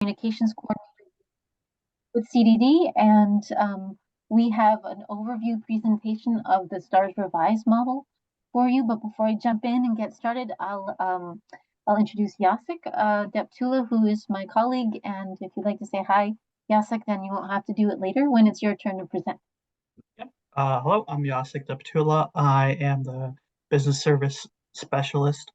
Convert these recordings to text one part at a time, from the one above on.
communications coordinator with CDD, and we have an overview presentation of the STARS revised model for you. But before I jump in and get started, I'll introduce Jacek Deptula, who is my colleague. And if you'd like to say hi, Jacek, then you won't have to do it later when it's your turn to present. Yep. Hello, I'm Jacek Deptula. I am the business service specialist.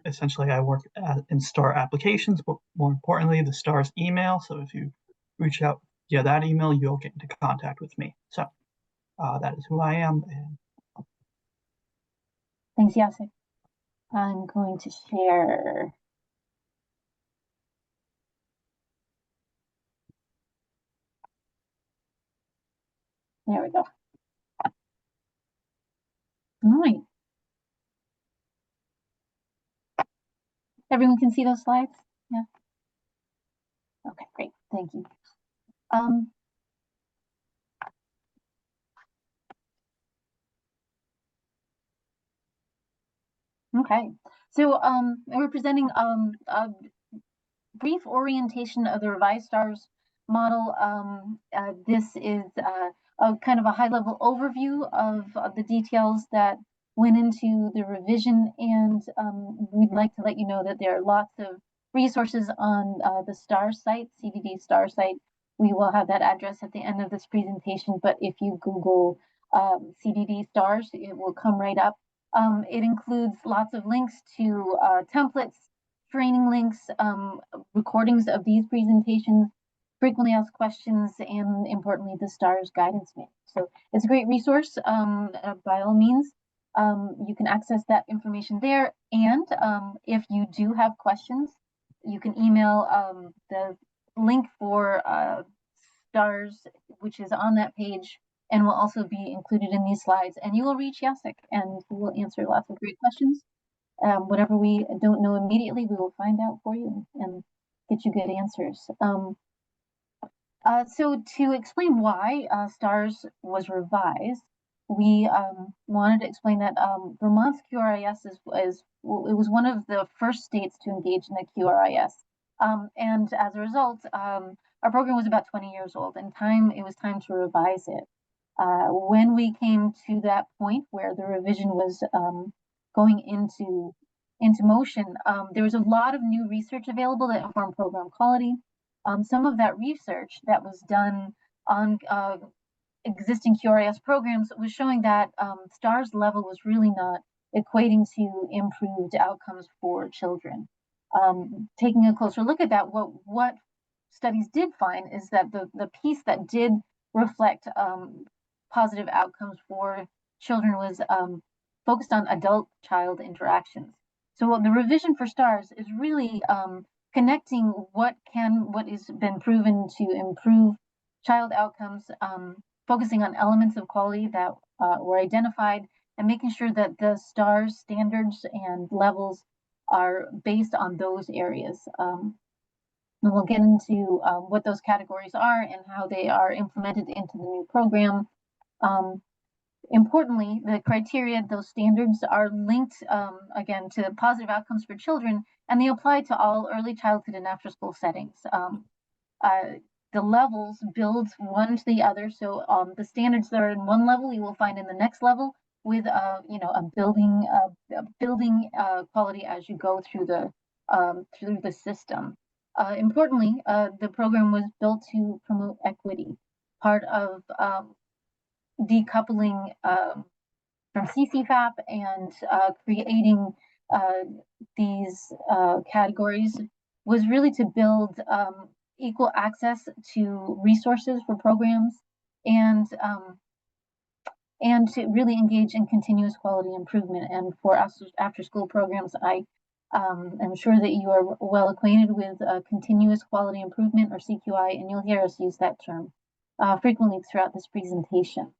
Essentially, I work in STAR applications, but more importantly, the STARS email. So if you reach out via that email, you'll get into contact with me. So that is who I am. Thanks, Jacek. I'm going to share. There we go. All right. Everyone can see those slides? Yeah. Okay, great. Thank you. Okay, so we're presenting a brief orientation of the revised STARS model. This is a kind of a high-level overview of the details that went into the revision, and we'd like to let you know that there are lots of resources on the STARS site, CDD STARS site. We will have that address at the end of this presentation, but if you Google CDD STARS, it will come right up. It includes lots of links to templates, training links, recordings of these presentations, frequently asked questions, and importantly, the STARS guidance manual. So it's a great resource. By all means, you can access that information there. And if you do have questions, you can email the link for STARS, which is on that page, and will also be included in these slides. And you will reach Jacek, and he will answer lots of great questions. Whatever we don't know immediately, we will find out for you and get you good answers. So to explain why STARS was revised, we wanted to explain that Vermont's QRIS it was one of the first states to engage in the QRIS. And as a result, our program was about 20 years old, and it was time to revise it. When we came to that point where the revision was going into motion, there was a lot of new research available that informed program quality. Some of that research that was done on existing QRIS programs was showing that STARS level was really not equating to improved outcomes for children. Taking a closer look at that, what studies did find is that the piece that did reflect positive outcomes for children was focused on adult-child interactions. So the revision for STARS is really connecting what has been proven to improve child outcomes, focusing on elements of quality that were identified, and making sure that the STARS standards and levels are based on those areas. And we'll get into what those categories are and how they are implemented into the new program. Importantly, the criteria, those standards are linked, again, to positive outcomes for children, and they apply to all early childhood and after-school settings. The levels build one to the other, so the standards that are in one level, you will find in the next level with, a building quality as you go through the system. Importantly, the program was built to promote equity. Part of decoupling from CCFAP and creating these categories was really to build equal access to resources for programs and to really engage in continuous quality improvement. And for us after school programs, I am sure that you are well acquainted with continuous quality improvement, or CQI, and you'll hear us use that term frequently throughout this presentation.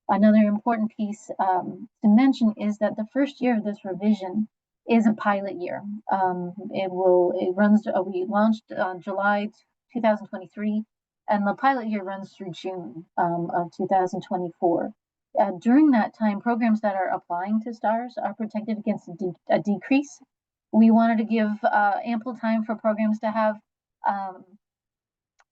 Another important piece to mention is that the first year of this revision is a pilot year. We launched on July 2023, and the pilot year runs through June of 2024. During that time, programs that are applying to STARS are protected against a decrease. We wanted to give ample time for programs to have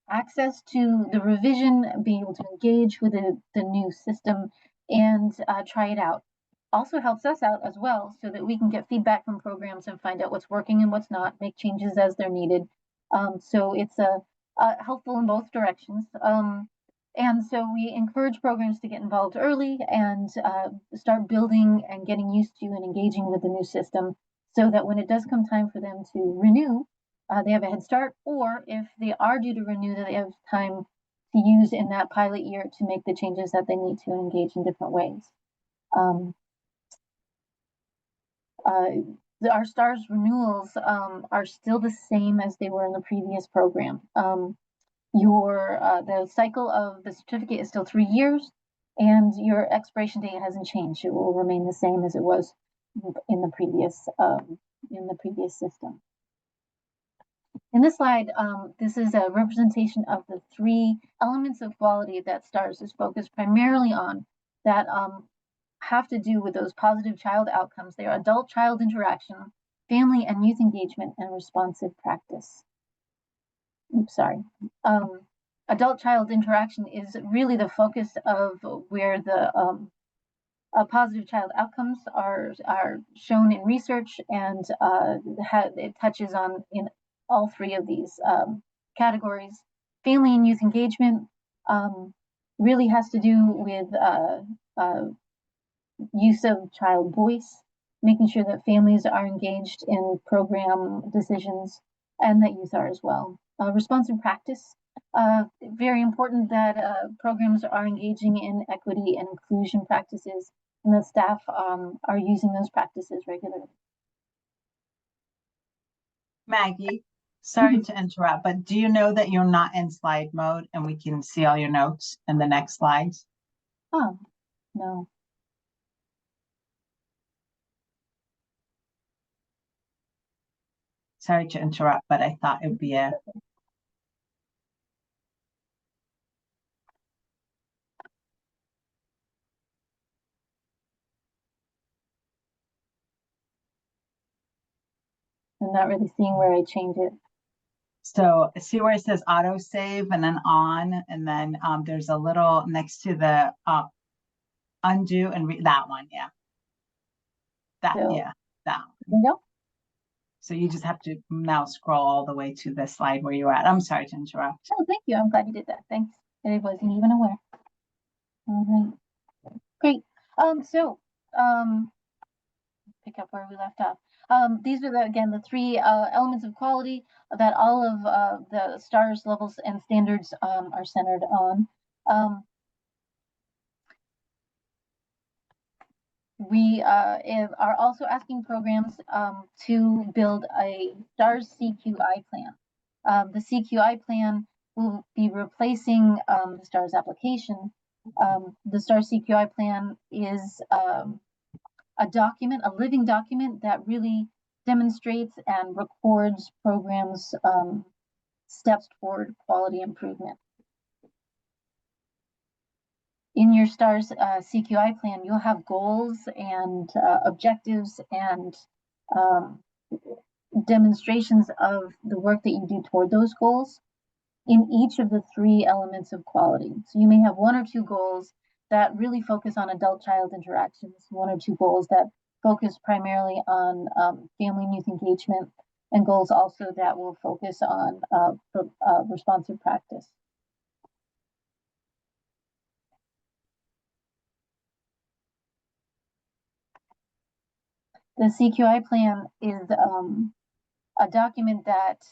access to the revision, being able to engage with the new system and try it out. Also helps us out as well so that we can get feedback from programs and find out what's working and what's not, make changes as they're needed. So it's helpful in both directions. And so we encourage programs to get involved early and start building and getting used to and engaging with the new system so that when it does come time for them to renew, they have a head start, or if they are due to renew, that they have time to use in that pilot year to make the changes that they need to engage in different ways. Our STARS renewals are still the same as they were in the previous program. The cycle of the certificate is still 3 years, and your expiration date hasn't changed. It will remain the same as it was in the previous system. In this slide, this is a representation of the 3 elements of quality that STARS is focused primarily on that have to do with those positive child outcomes. They are adult-child interaction, family and youth engagement, and responsive practice. Oops, sorry. Adult-child interaction is really the focus of where the positive child outcomes are shown in research, and it touches on in all 3 of these categories. Family and youth engagement really has to do with use of child voice, making sure that families are engaged in program decisions and that youth are as well. Responsive practice, very important that programs are engaging in equity and inclusion practices and that staff are using those practices regularly. Maggie, sorry to interrupt, but do you know that you're not in slide mode and we can see all your notes in the next slides? Oh, no. Sorry to interrupt, but I thought it would be a... I'm not really seeing where I change it. So see where it says auto save and then on, and then there's a little next to the undo and that one. Yeah. That, So, yeah, that one. There you go. So you just have to now scroll all the way to the slide where you're at. I'm sorry to interrupt. Oh, thank you. I'm glad you did that. Thanks. I wasn't even aware. All right. Great. Pick up where we left off. These are again the 3 elements of quality that all of the STARS levels and standards are centered on. We are also asking programs to build a STARS CQI plan. The CQI plan will be replacing the STARS application. The STARS CQI plan is a document, a living document that really demonstrates and records programs' steps toward quality improvement. In your STARS CQI plan, you'll have goals and objectives and demonstrations of the work that you do toward those goals in each of the 3 elements of quality. So you may have 1 or 2 goals that really focus on adult-child interactions, 1 or 2 goals that focus primarily on family and youth engagement, and goals also that will focus on responsive practice. The CQI plan is a document that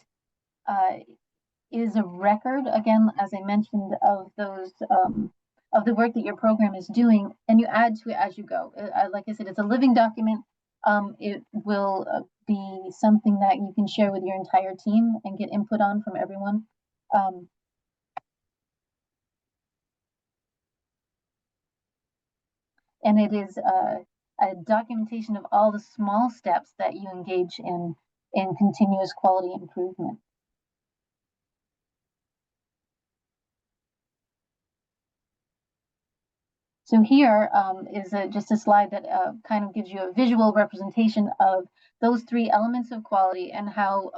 is a record, again, as I mentioned, of those of the work that your program is doing, and you add to it as you go. Like I said, it's a living document. It will be something that you can share with your entire team and get input on from everyone. And it is a documentation of all the small steps that you engage in continuous quality improvement. So here is just a slide that kind of gives you a visual representation of those 3 elements of quality and how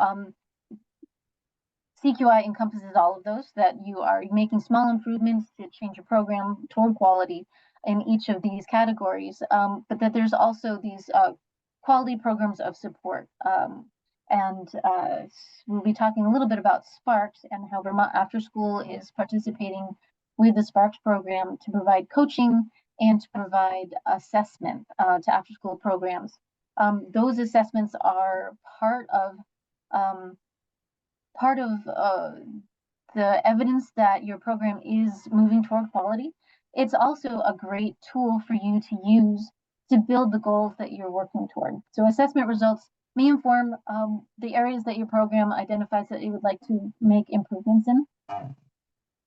CQI encompasses all of those, that you are making small improvements to change your program toward quality in each of these categories, but that there's also these quality programs of support. And we'll be talking a little bit about SPARQS and how Vermont Afterschool is participating with the SPARQS program to provide coaching and to provide assessment to after-school programs. Those assessments are part of the evidence that your program is moving toward quality. It's also a great tool for you to use to build the goals that you're working toward. So assessment results may inform the areas that your program identifies that you would like to make improvements in.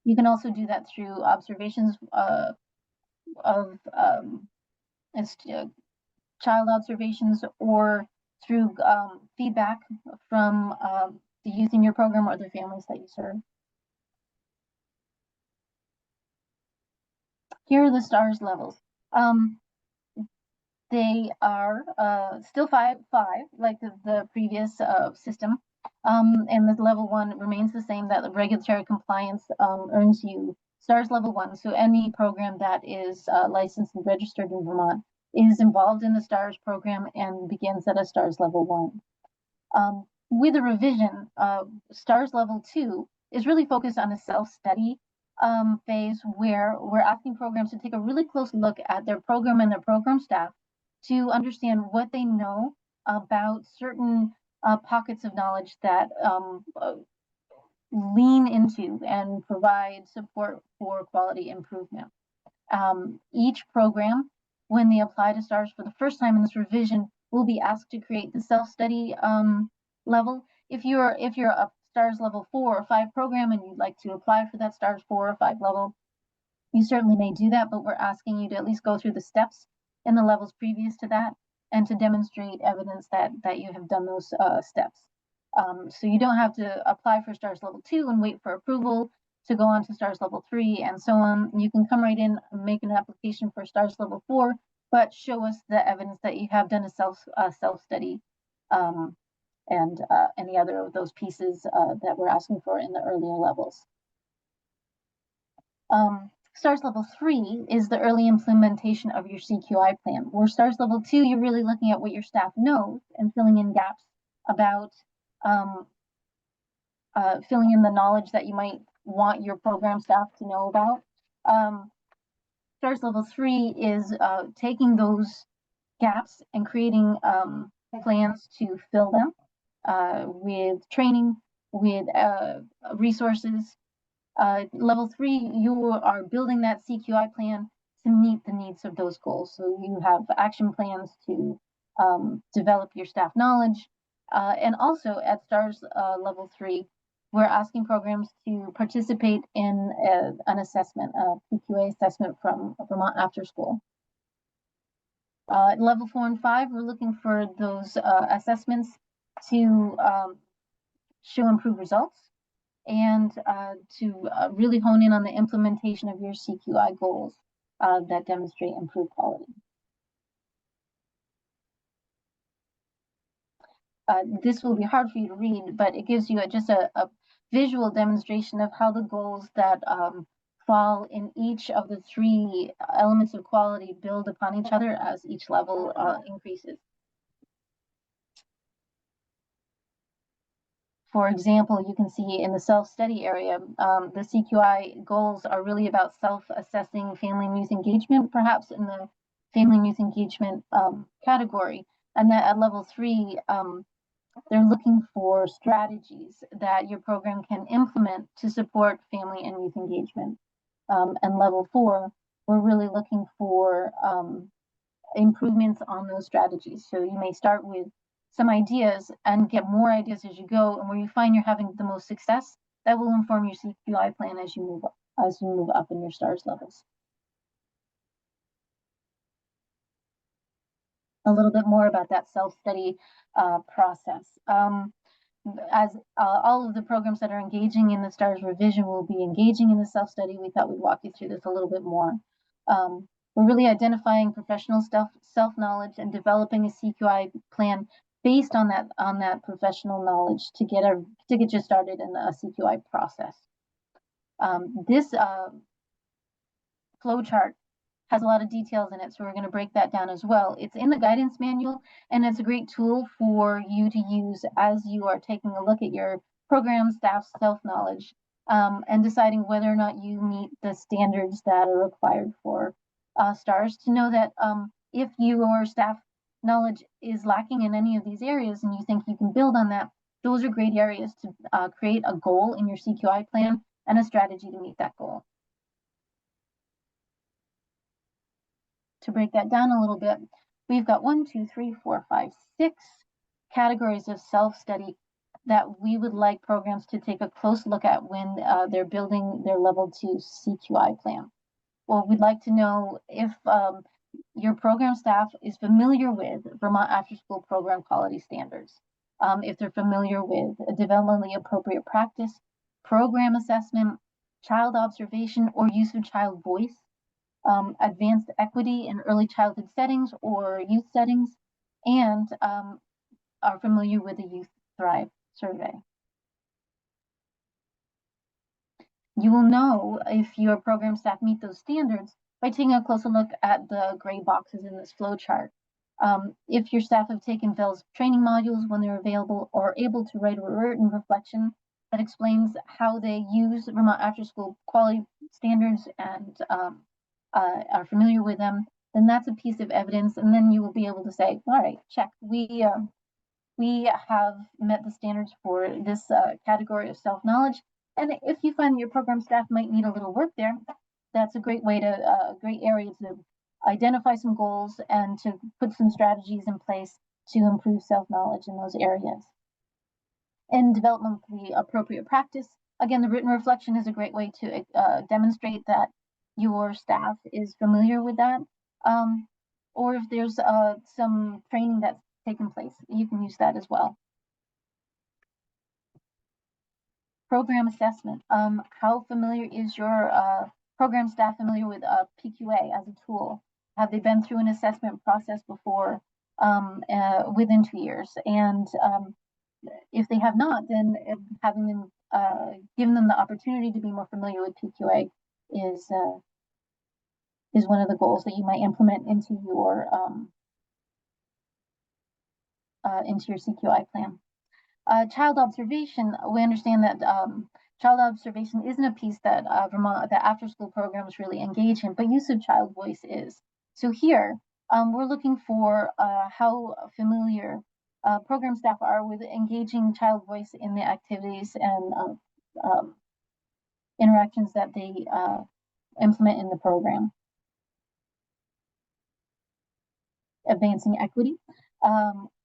You can also do that through observations of child observations, or through feedback from the youth in your program or the families that you serve. Here are the STARS levels. They are still five, like the previous system. And the level 1 remains the same, that the regulatory compliance earns you STARS level 1. So any program that is licensed and registered in Vermont is involved in the STARS program and begins at a STARS level 1. With a revision, STARS level 2 is really focused on a self-study phase, where we're asking programs to take a really close look at their program and their program staff to understand what they know about certain pockets of knowledge that lean into and provide support for quality improvement. Each program, when they apply to STARS for the first time in this revision, will be asked to create the self-study level. If you're a STARS level 4 or 5 program and you'd like to apply for that STARS 4 or 5 level, you certainly may do that, but we're asking you to at least go through the steps in the levels previous to that and to demonstrate evidence that you have done those steps. So you don't have to apply for STARS level 2 and wait for approval to go on to STARS level 3 and so on. You can come right in and make an application for STARS level 4, but show us the evidence that you have done a self-study and any other of those pieces that we're asking for in the earlier levels. STARS level 3 is the early implementation of your CQI plan. Where STARS level 2, you're really looking at what your staff knows and filling in gaps about filling in the knowledge that you might want your program staff to know about. STARS level 3 is taking those gaps and creating plans to fill them with training, with resources. Level 3, you are building that CQI plan to meet the needs of those goals. So you have action plans to develop your staff knowledge. And also at STARS level 3, we're asking programs to participate in an assessment, a PQA assessment from Vermont Afterschool. Level 4 and 5, we're looking for those assessments to show improved results and to really hone in on the implementation of your CQI goals that demonstrate improved quality. This will be hard for you to read, but it gives you just a visual demonstration of how the goals that fall in each of the 3 elements of quality build upon each other as each level increases. For example, you can see in the self-study area, the CQI goals are really about self-assessing family and youth engagement, perhaps in the family and youth engagement category. And that at level 3, they're looking for strategies that your program can implement to support family and youth engagement. And level 4, we're really looking for improvements on those strategies. So you may start with some ideas and get more ideas as you go, and where you find you're having the most success, that will inform your CQI plan as you move up in your STARS levels. A little bit more about that self-study process. As all of the programs that are engaging in the STARS revision will be engaging in the self-study, we thought we'd walk you through this a little bit more. We're really identifying professional self-knowledge and developing a CQI plan based on that professional knowledge to get you started in a CQI process. This flow chart has a lot of details in it, so we're going to break that down as well. It's in the guidance manual, and it's a great tool for you to use as you are taking a look at your program staff self-knowledge and deciding whether or not you meet the standards that are required for STARS, to know that if your staff knowledge is lacking in any of these areas and you think you can build on that, those are great areas to create a goal in your CQI plan and a strategy to meet that goal. To break that down a little bit, we've got 1, 2, 3, 4, 5, 6 categories of self-study that we would like programs to take a close look at when they're building their level 2 CQI plan. Well, we'd like to know if your program staff is familiar with Vermont Afterschool program quality standards, if they're familiar with a developmentally appropriate practice, program assessment, child observation, or use of child voice, advanced equity in early childhood settings or youth settings, and are familiar with the Youth Thrive survey. You will know if your program staff meet those standards by taking a closer look at the gray boxes in this flow chart. If your staff have taken VEL's training modules when they're available, or able to write a written reflection that explains how they use Vermont Afterschool quality standards and are familiar with them, then that's a piece of evidence, and then you will be able to say, all right, check, we have met the standards for this category of self-knowledge. And if you find that your program staff might need a little work there, that's a great way to a great area to identify some goals and to put some strategies in place to improve self-knowledge in those areas. And developmentally appropriate practice, again, the written reflection is a great way to demonstrate that your staff is familiar with that, or if there's some training that's taken place, you can use that as well. Program assessment. How familiar is your program staff familiar with PQA as a tool? Have they been through an assessment process before within 2 years? And if they have not, then having them giving them the opportunity to be more familiar with PQA is one of the goals that you might implement into your CQI plan. Child observation. We understand that child observation isn't a piece that the after-school programs really engage in, but use of child voice is. So here, we're looking for how familiar program staff are with engaging child voice in the activities and interactions that they implement in the program. Advancing equity.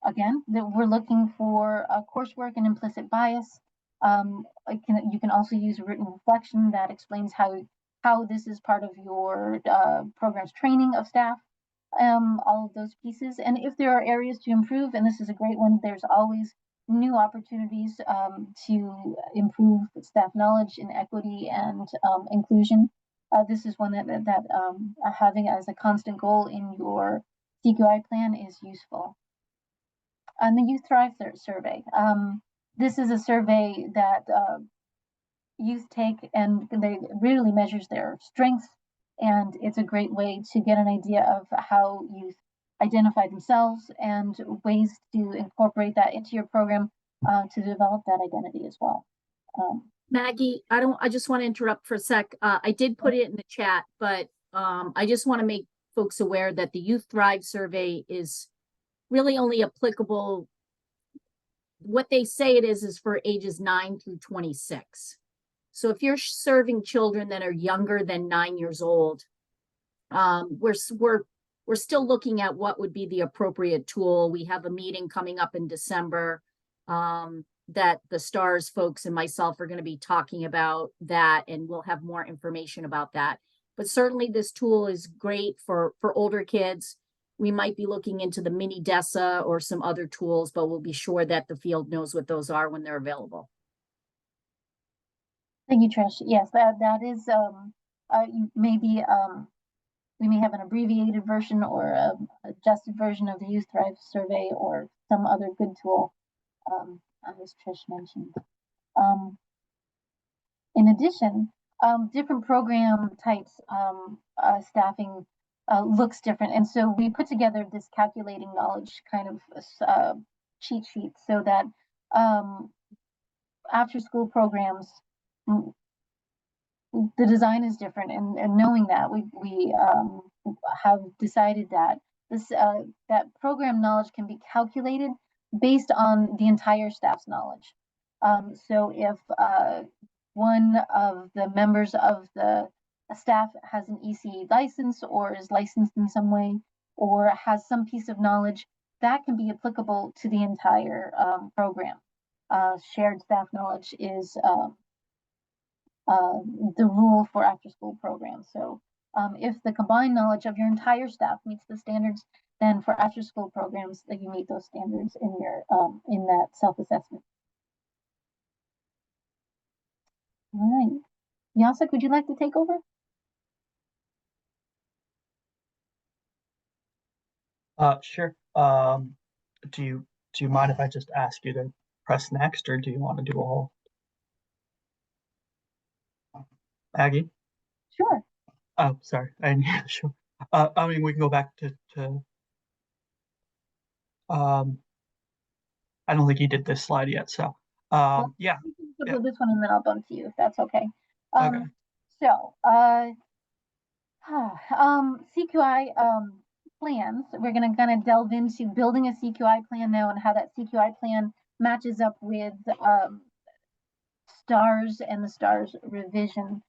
Again, we're looking for coursework and implicit bias. You can also use a written reflection that explains how this is part of your program's training of staff, all of those pieces. And if there are areas to improve, and this is a great one, there's always new opportunities to improve staff knowledge in equity and inclusion. This is one that having as a constant goal in your CQI plan is useful. And the Youth Thrive survey. This is a survey that youth take, and they really measures their strengths, and it's a great way to get an idea of how youth identify themselves and ways to incorporate that into your program to develop that identity as well. Maggie, I just want to interrupt for a sec. I did put it in the chat, but I just want to make folks aware that the Youth Thrive survey is really only applicable. What they say it is for ages 9 through 26. So if you're serving children that are younger than 9 years old, we're still looking at what would be the appropriate tool. We have a meeting coming up in December that the STARS folks and myself are going to be talking about that, and we'll have more information about that. But certainly this tool is great for older kids. We might be looking into the mini DESA or some other tools, but we'll be sure that the field knows what those are when they're available. Thank you, Trish. Yes, that is maybe we may have an abbreviated version or adjusted version of the Youth Thrive survey, or some other good tool, as Trish mentioned. In addition, different program types, staffing looks different. And so we put together this calculating knowledge kind of cheat sheet so that after school programs, the design is different. And knowing that, we have decided that this that program knowledge can be calculated based on the entire staff's knowledge. So if one of the members of the staff has an ECE license or is licensed in some way or has some piece of knowledge, that can be applicable to the entire program. Shared staff knowledge is the rule for after-school programs. So if the combined knowledge of your entire staff meets the standards, then for after-school programs, that you meet those standards in your in that self-assessment. All right, Jacek, would you like to take over? Sure. Do you mind if I just ask you to press next, or do you want to do all? Maggie? Sure. Oh, sorry. Sure. I mean, we can go back to I don't think he did this slide yet, so yeah. We can this one and then I'll bump to you if that's okay. Okay. So CQI plans. We're going to kind of delve into building a CQI plan now and how that CQI plan matches up with STARS and the STARS revision.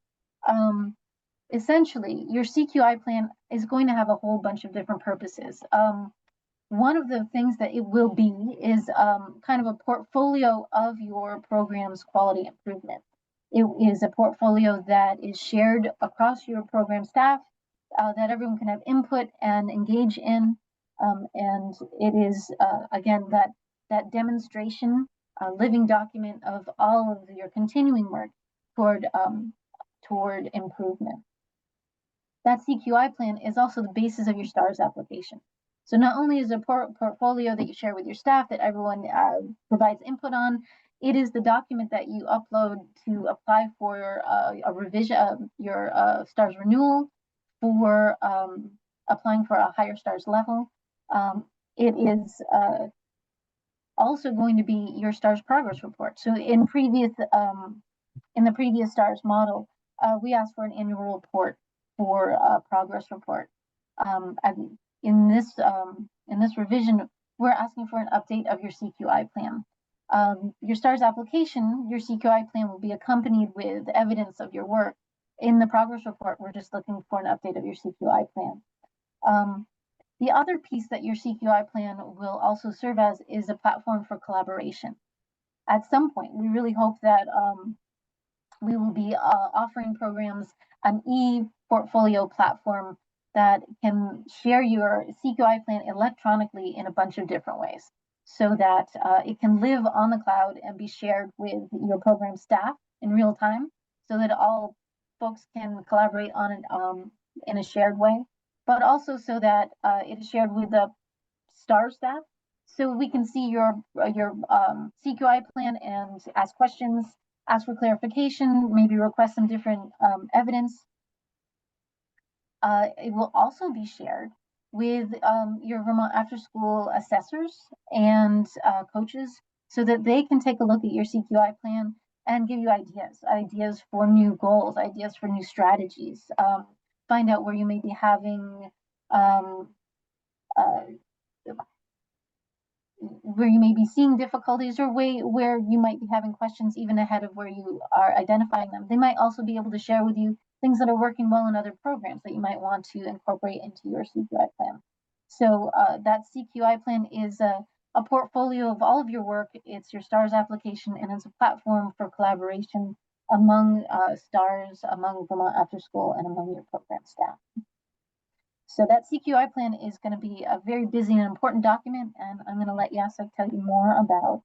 Essentially, your CQI plan is going to have a whole bunch of different purposes. One of the things that it will be is kind of a portfolio of your program's quality improvement. It is a portfolio that is shared across your program staff, that everyone can have input and engage in. And it is, again, that demonstration, living document of all of your continuing work toward improvement. That CQI plan is also the basis of your STARS application. So not only is it a portfolio that you share with your staff that everyone provides input on, it is the document that you upload to apply for a revision, your STARS renewal, for applying for a higher STARS level. It is also going to be your STARS progress report. So in the previous STARS model, we asked for an annual report for a progress report. And in this revision, we're asking for an update of your CQI plan. Your STARS application, your CQI plan will be accompanied with evidence of your work. In the progress report, we're just looking for an update of your CQI plan. The other piece that your CQI plan will also serve as is a platform for collaboration. At some point, we really hope that we will be offering programs an e-portfolio platform that can share your CQI plan electronically in a bunch of different ways so that it can live on the cloud and be shared with your program staff in real time so that all folks can collaborate on it in a shared way, but also so that it is shared with the STAR staff so we can see your CQI plan and ask questions, ask for clarification, maybe request some different evidence. It will also be shared with your Vermont Afterschool assessors and coaches so that they can take a look at your CQI plan and give you ideas for new goals, ideas for new strategies, find out where you may be having where you may be seeing difficulties or where you might be having questions even ahead of where you are identifying them. They might also be able to share with you things that are working well in other programs that you might want to incorporate into your CQI plan. So that CQI plan is a portfolio of all of your work. It's your STARS application, and it's a platform for collaboration among STARS, among Vermont Afterschool, and among your program staff. So that CQI plan is going to be a very busy and important document, and I'm going to let Jacek tell you more about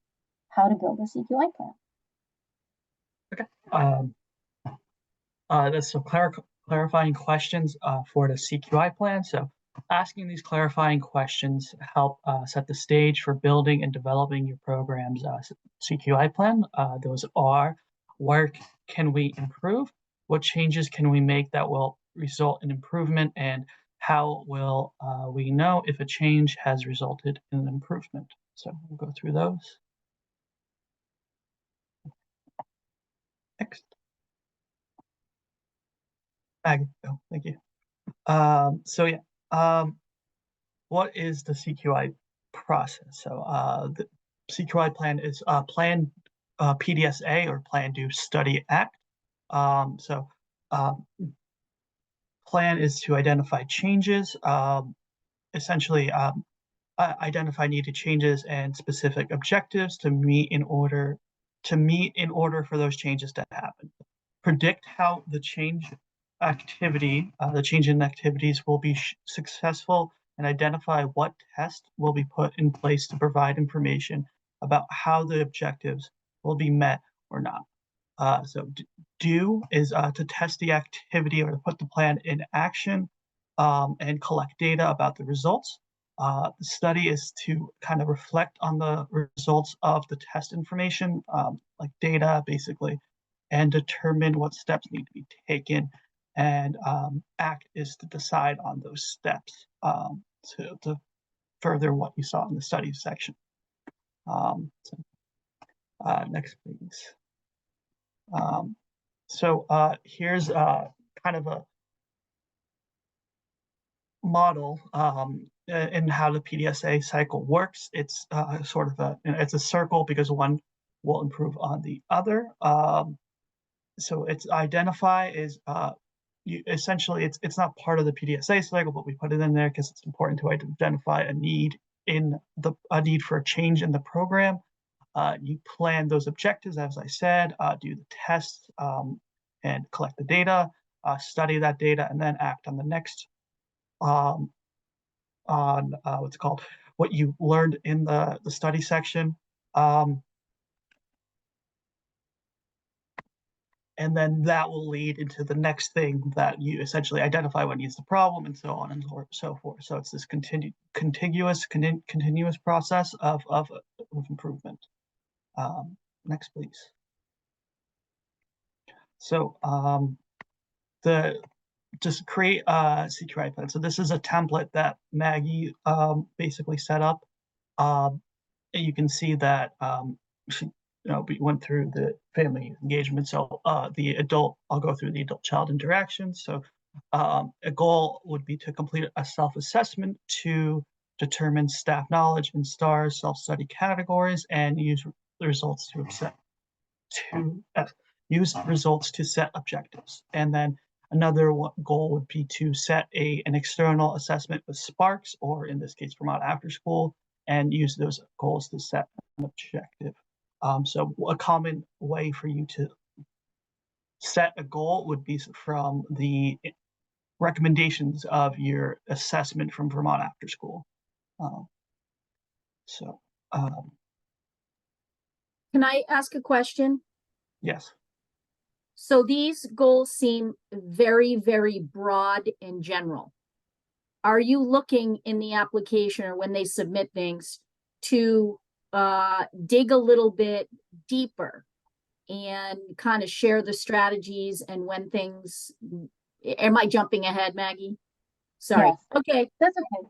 how to build a CQI plan. Okay. That's some clarifying questions for the CQI plan. So asking these clarifying questions help set the stage for building and developing your program's CQI plan. Those are, where can we improve? What changes can we make that will result in improvement? And how will we know if a change has resulted in an improvement? So we'll go through those. Next. Maggie, oh, thank you. So yeah, what is the CQI process? So the CQI plan is Plan PDSA, or Plan, Do, Study, Act. So plan is to identify changes, essentially identify needed changes and specific objectives to meet in order for those changes to happen. Predict how the change in activities will be successful, and identify what tests will be put in place to provide information about how the objectives will be met or not. So do is to test the activity or to put the plan in action, and collect data about the results. The study is to kind of reflect on the results of the test information, like data basically, and determine what steps need to be taken. And act is to decide on those steps, to further what you saw in the studies section. Next, please. Here's kind of a model in how the PDSA cycle works. It's sort of it's a circle because one will improve on the other. So it's identify is essentially it's not part of the PDSA cycle, but we put it in there because it's important to identify a need for a change in the program. You plan those objectives, as I said, do the tests, and collect the data, study that data, and then act on the next, on what's called, what you learned in the study section. And then that will lead into the next thing that you essentially identify what needs the problem, and so on and so forth. So it's this continuous process of improvement. Next, please. So just create a CQI plan. So this is a template that Maggie basically set up. You can see that she, we went through the family engagement. So the adult, I'll go through the adult-child interaction. So a goal would be to complete a self-assessment to determine staff knowledge in STARS self-study categories, and use the results to set objectives. And then another goal would be to set an external assessment with SPARQS, or in this case, Vermont Afterschool, and use those goals to set an objective. So a common way for you to set a goal would be from the recommendations of your assessment from Vermont Afterschool. Can I ask a question? Yes. So these goals seem very, very broad and general. Are you looking in the application, or when they submit things, to dig a little bit deeper and kind of share the strategies and when things, am I jumping ahead, Maggie? Sorry. Yes. Okay. That's okay.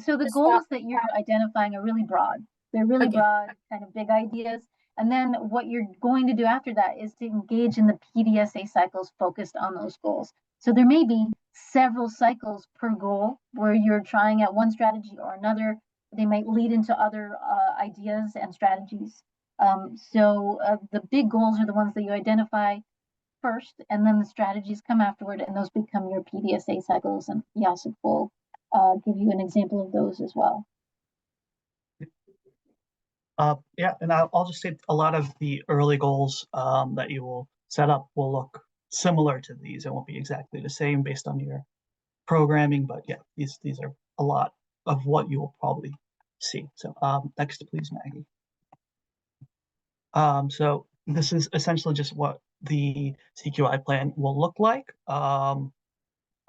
So the goals that you're identifying are really broad. They're really broad, kind of big ideas. And then what you're going to do after that is to engage in the PDSA cycles focused on those goals. So there may be several cycles per goal where you're trying out one strategy or another. They might lead into other ideas and strategies. The big goals are the ones that you identify first, and then the strategies come afterward, and those become your PDSA cycles. And Jacek will give you an example of those as well. Yeah, and I'll just say a lot of the early goals that you will set up will look similar to these. It won't be exactly the same based on your programming, but yeah, these are a lot of what you will probably see. So next, please, Maggie. So this is essentially just what the CQI plan will look like.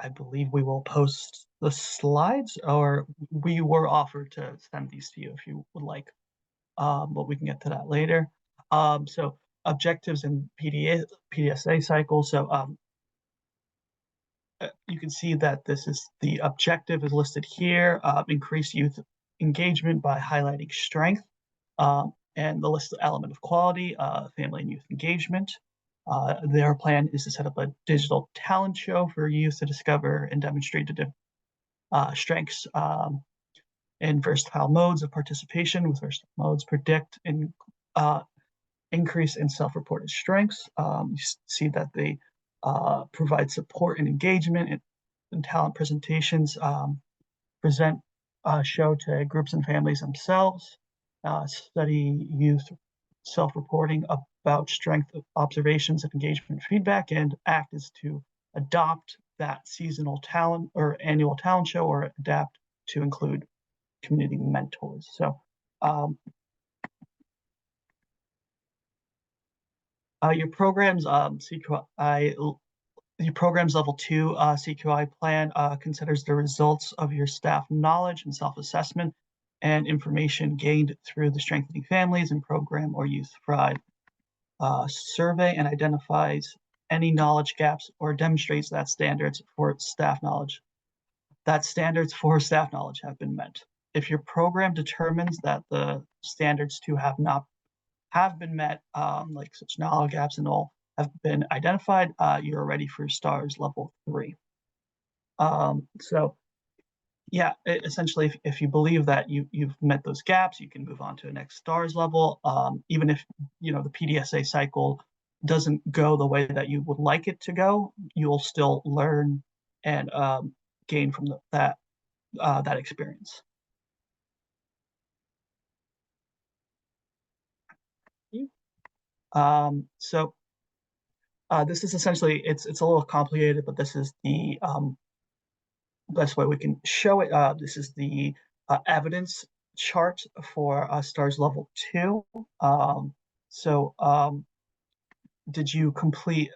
I believe we will post the slides, or we were offered to send these to you if you would like, but we can get to that later. So objectives in PDSA cycle. So you can see that this is the objective is listed here, increase youth engagement by highlighting strength, and the list element of quality, family and youth engagement. Their plan is to set up a digital talent show for youth to discover and demonstrate the strengths and versatile modes of participation. With versatile modes, predict and increase in self-reported strengths. You see that they provide support and engagement in talent presentations, present show to groups and families themselves, study youth self-reporting about strength observations and engagement feedback, and act as to adopt that seasonal talent or annual talent show, or adapt to include community mentors. So your programs CQI, your program's level 2 CQI plan considers the results of your staff knowledge and self-assessment and information gained through the Strengthening Families and Program or Youth Thrive survey, and identifies any knowledge gaps or demonstrates that standards for staff knowledge have been met. If your program determines that the standards to have been met, like such knowledge gaps and all have been identified, you're ready for STARS level 3. So yeah, essentially, if you believe that you've met those gaps, you can move on to the next STARS level. Even if the PDSA cycle doesn't go the way that you would like it to go, you'll still learn and gain from that experience. So this is essentially, it's a little complicated, but this is the best way we can show it. This is the evidence chart for STARS level 2. Did you complete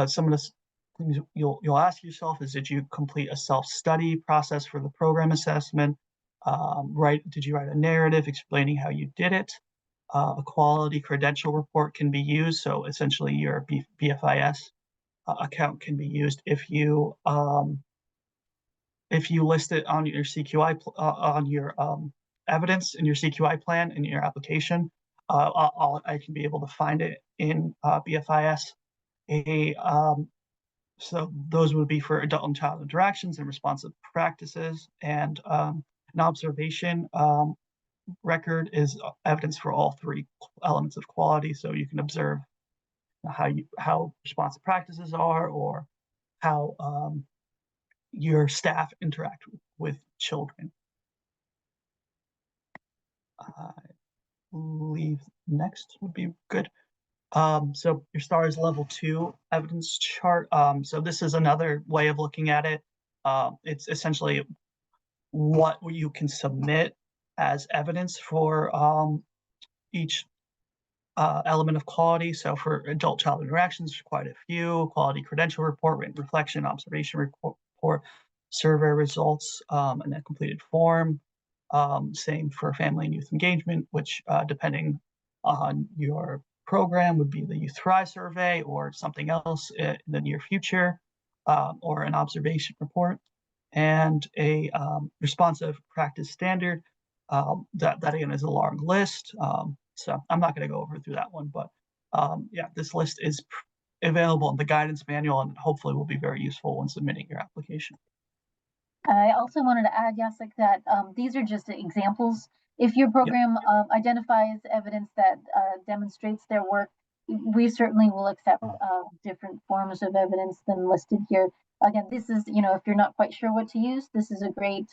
some of the things you'll ask yourself is, did you complete a self-study process for the program assessment? Did you write a narrative explaining how you did it? A quality credential report can be used. So essentially your BFIS account can be used if you list it on your CQI on your evidence in your CQI plan in your application. I can be able to find it in BFIS. So those would be for adult and child interactions and responsive practices, and an observation record is evidence for all 3 elements of quality. So you can observe how responsive practices are, or how your staff interact with children. I believe next would be good. So your STARS level 2 evidence chart. So this is another way of looking at it. It's essentially what you can submit as evidence for each element of quality. So for adult-child interactions, there's quite a few: quality credential report, written reflection, observation report, survey results, and a completed form. Same for family and youth engagement, which depending on your program would be the Youth Thrive survey or something else in the near future, or an observation report, and a responsive practice standard. That again is a long list. So I'm not going to go through that one, but yeah, this list is available in the guidance manual and hopefully will be very useful when submitting your application. I also wanted to add, Jacek, that these are just examples. If your program identifies evidence that demonstrates their work, we certainly will accept different forms of evidence than listed here. Again, this is, if you're not quite sure what to use, this is a great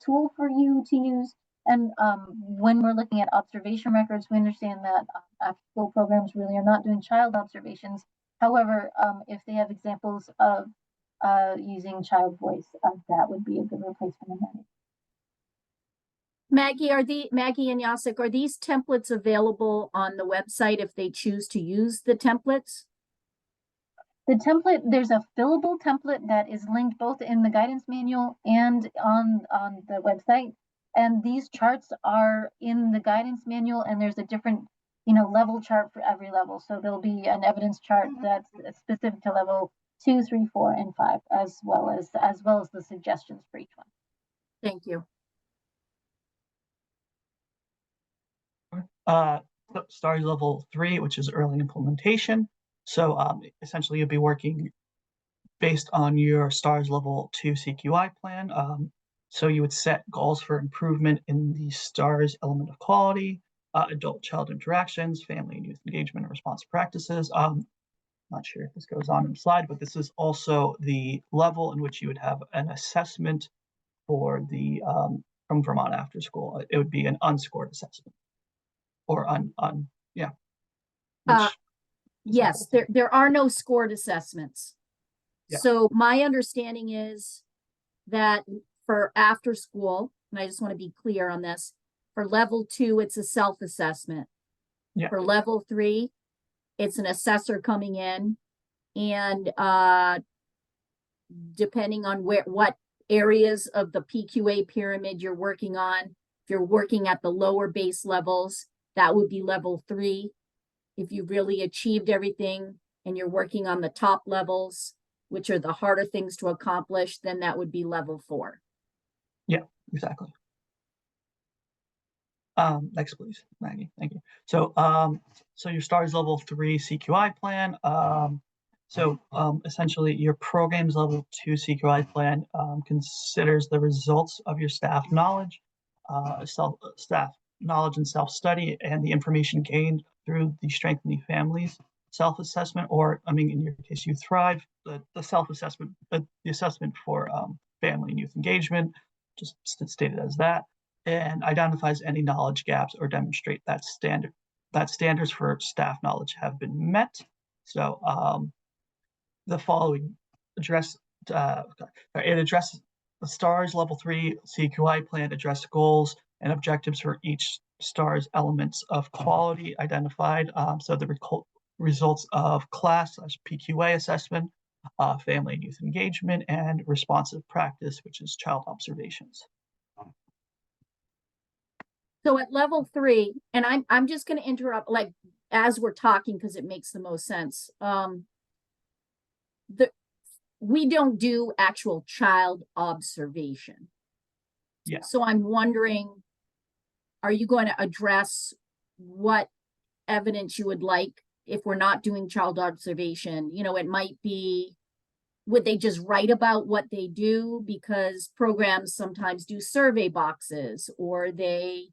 tool for you to use. And when we're looking at observation records, we understand that after-school programs really are not doing child observations. However, if they have examples of using child voice, that would be a good replacement of that. Maggie and Jacek, are these templates available on the website if they choose to use the templates? The template, there's a fillable template that is linked both in the guidance manual and on the website. And these charts are in the guidance manual, and there's a different, level chart for every level. So there'll be an evidence chart that's specific to level 2, 3, 4, and 5, as well as the suggestions for each one. Thank you. STARS level 3, which is early implementation. So essentially you'll be working based on your STARS level 2 CQI plan. So you would set goals for improvement in the STARS element of quality, adult-child interactions, family and youth engagement and response practices. Not sure if this goes on in the slide, but this is also the level in which you would have an assessment for the from Vermont Afterschool. It would be an unscored assessment, or yeah. Yes, there are no scored assessments. Yeah. So my understanding is that for after school, and I just want to be clear on this, for level 2, it's a self-assessment. Yeah. For level 3, it's an assessor coming in, and depending on what areas of the PQA pyramid you're working on, if you're working at the lower base levels, that would be level 3. If you really achieved everything and you're working on the top levels, which are the harder things to accomplish, then that would be level 4. Yeah, exactly. Next, please, Maggie. Thank you. So, so your STARS level 3 CQI plan. Essentially, your program's level 2 CQI plan considers the results of your staff knowledge, staff knowledge and self-study, and the information gained through the Strengthening Families self-assessment, or in your case, You Thrive, the self-assessment, the assessment for family and youth engagement, just stated as that, and identifies any knowledge gaps or demonstrate that standards for staff knowledge have been met. So the following it addresses the STARS level 3 CQI plan, address goals and objectives for each STARS elements of quality identified. So the results of class/PQA assessment, family and youth engagement, and responsive practice, which is child observations. So at level 3, and I'm just going to interrupt, like, as we're talking, because it makes the most sense. We don't do actual child observation. Yeah. So I'm wondering, are you going to address what evidence you would like if we're not doing child observation? It might be, would they just write about what they do? Because programs sometimes do survey boxes, or they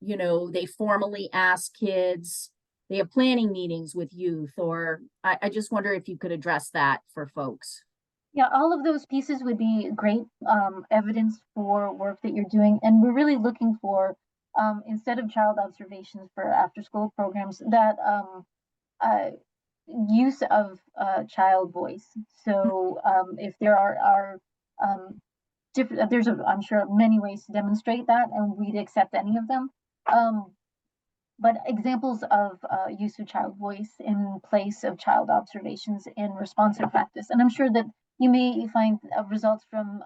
they formally ask kids, they have planning meetings with youth, or I just wonder if you could address that for folks. Yeah, all of those pieces would be great evidence for work that you're doing. And we're really looking for, instead of child observations for after school programs, that use of child voice. So if there are different, I'm sure many ways to demonstrate that, and we'd accept any of them. But examples of use of child voice in place of child observations in responsive practice. And I'm sure that you may find results from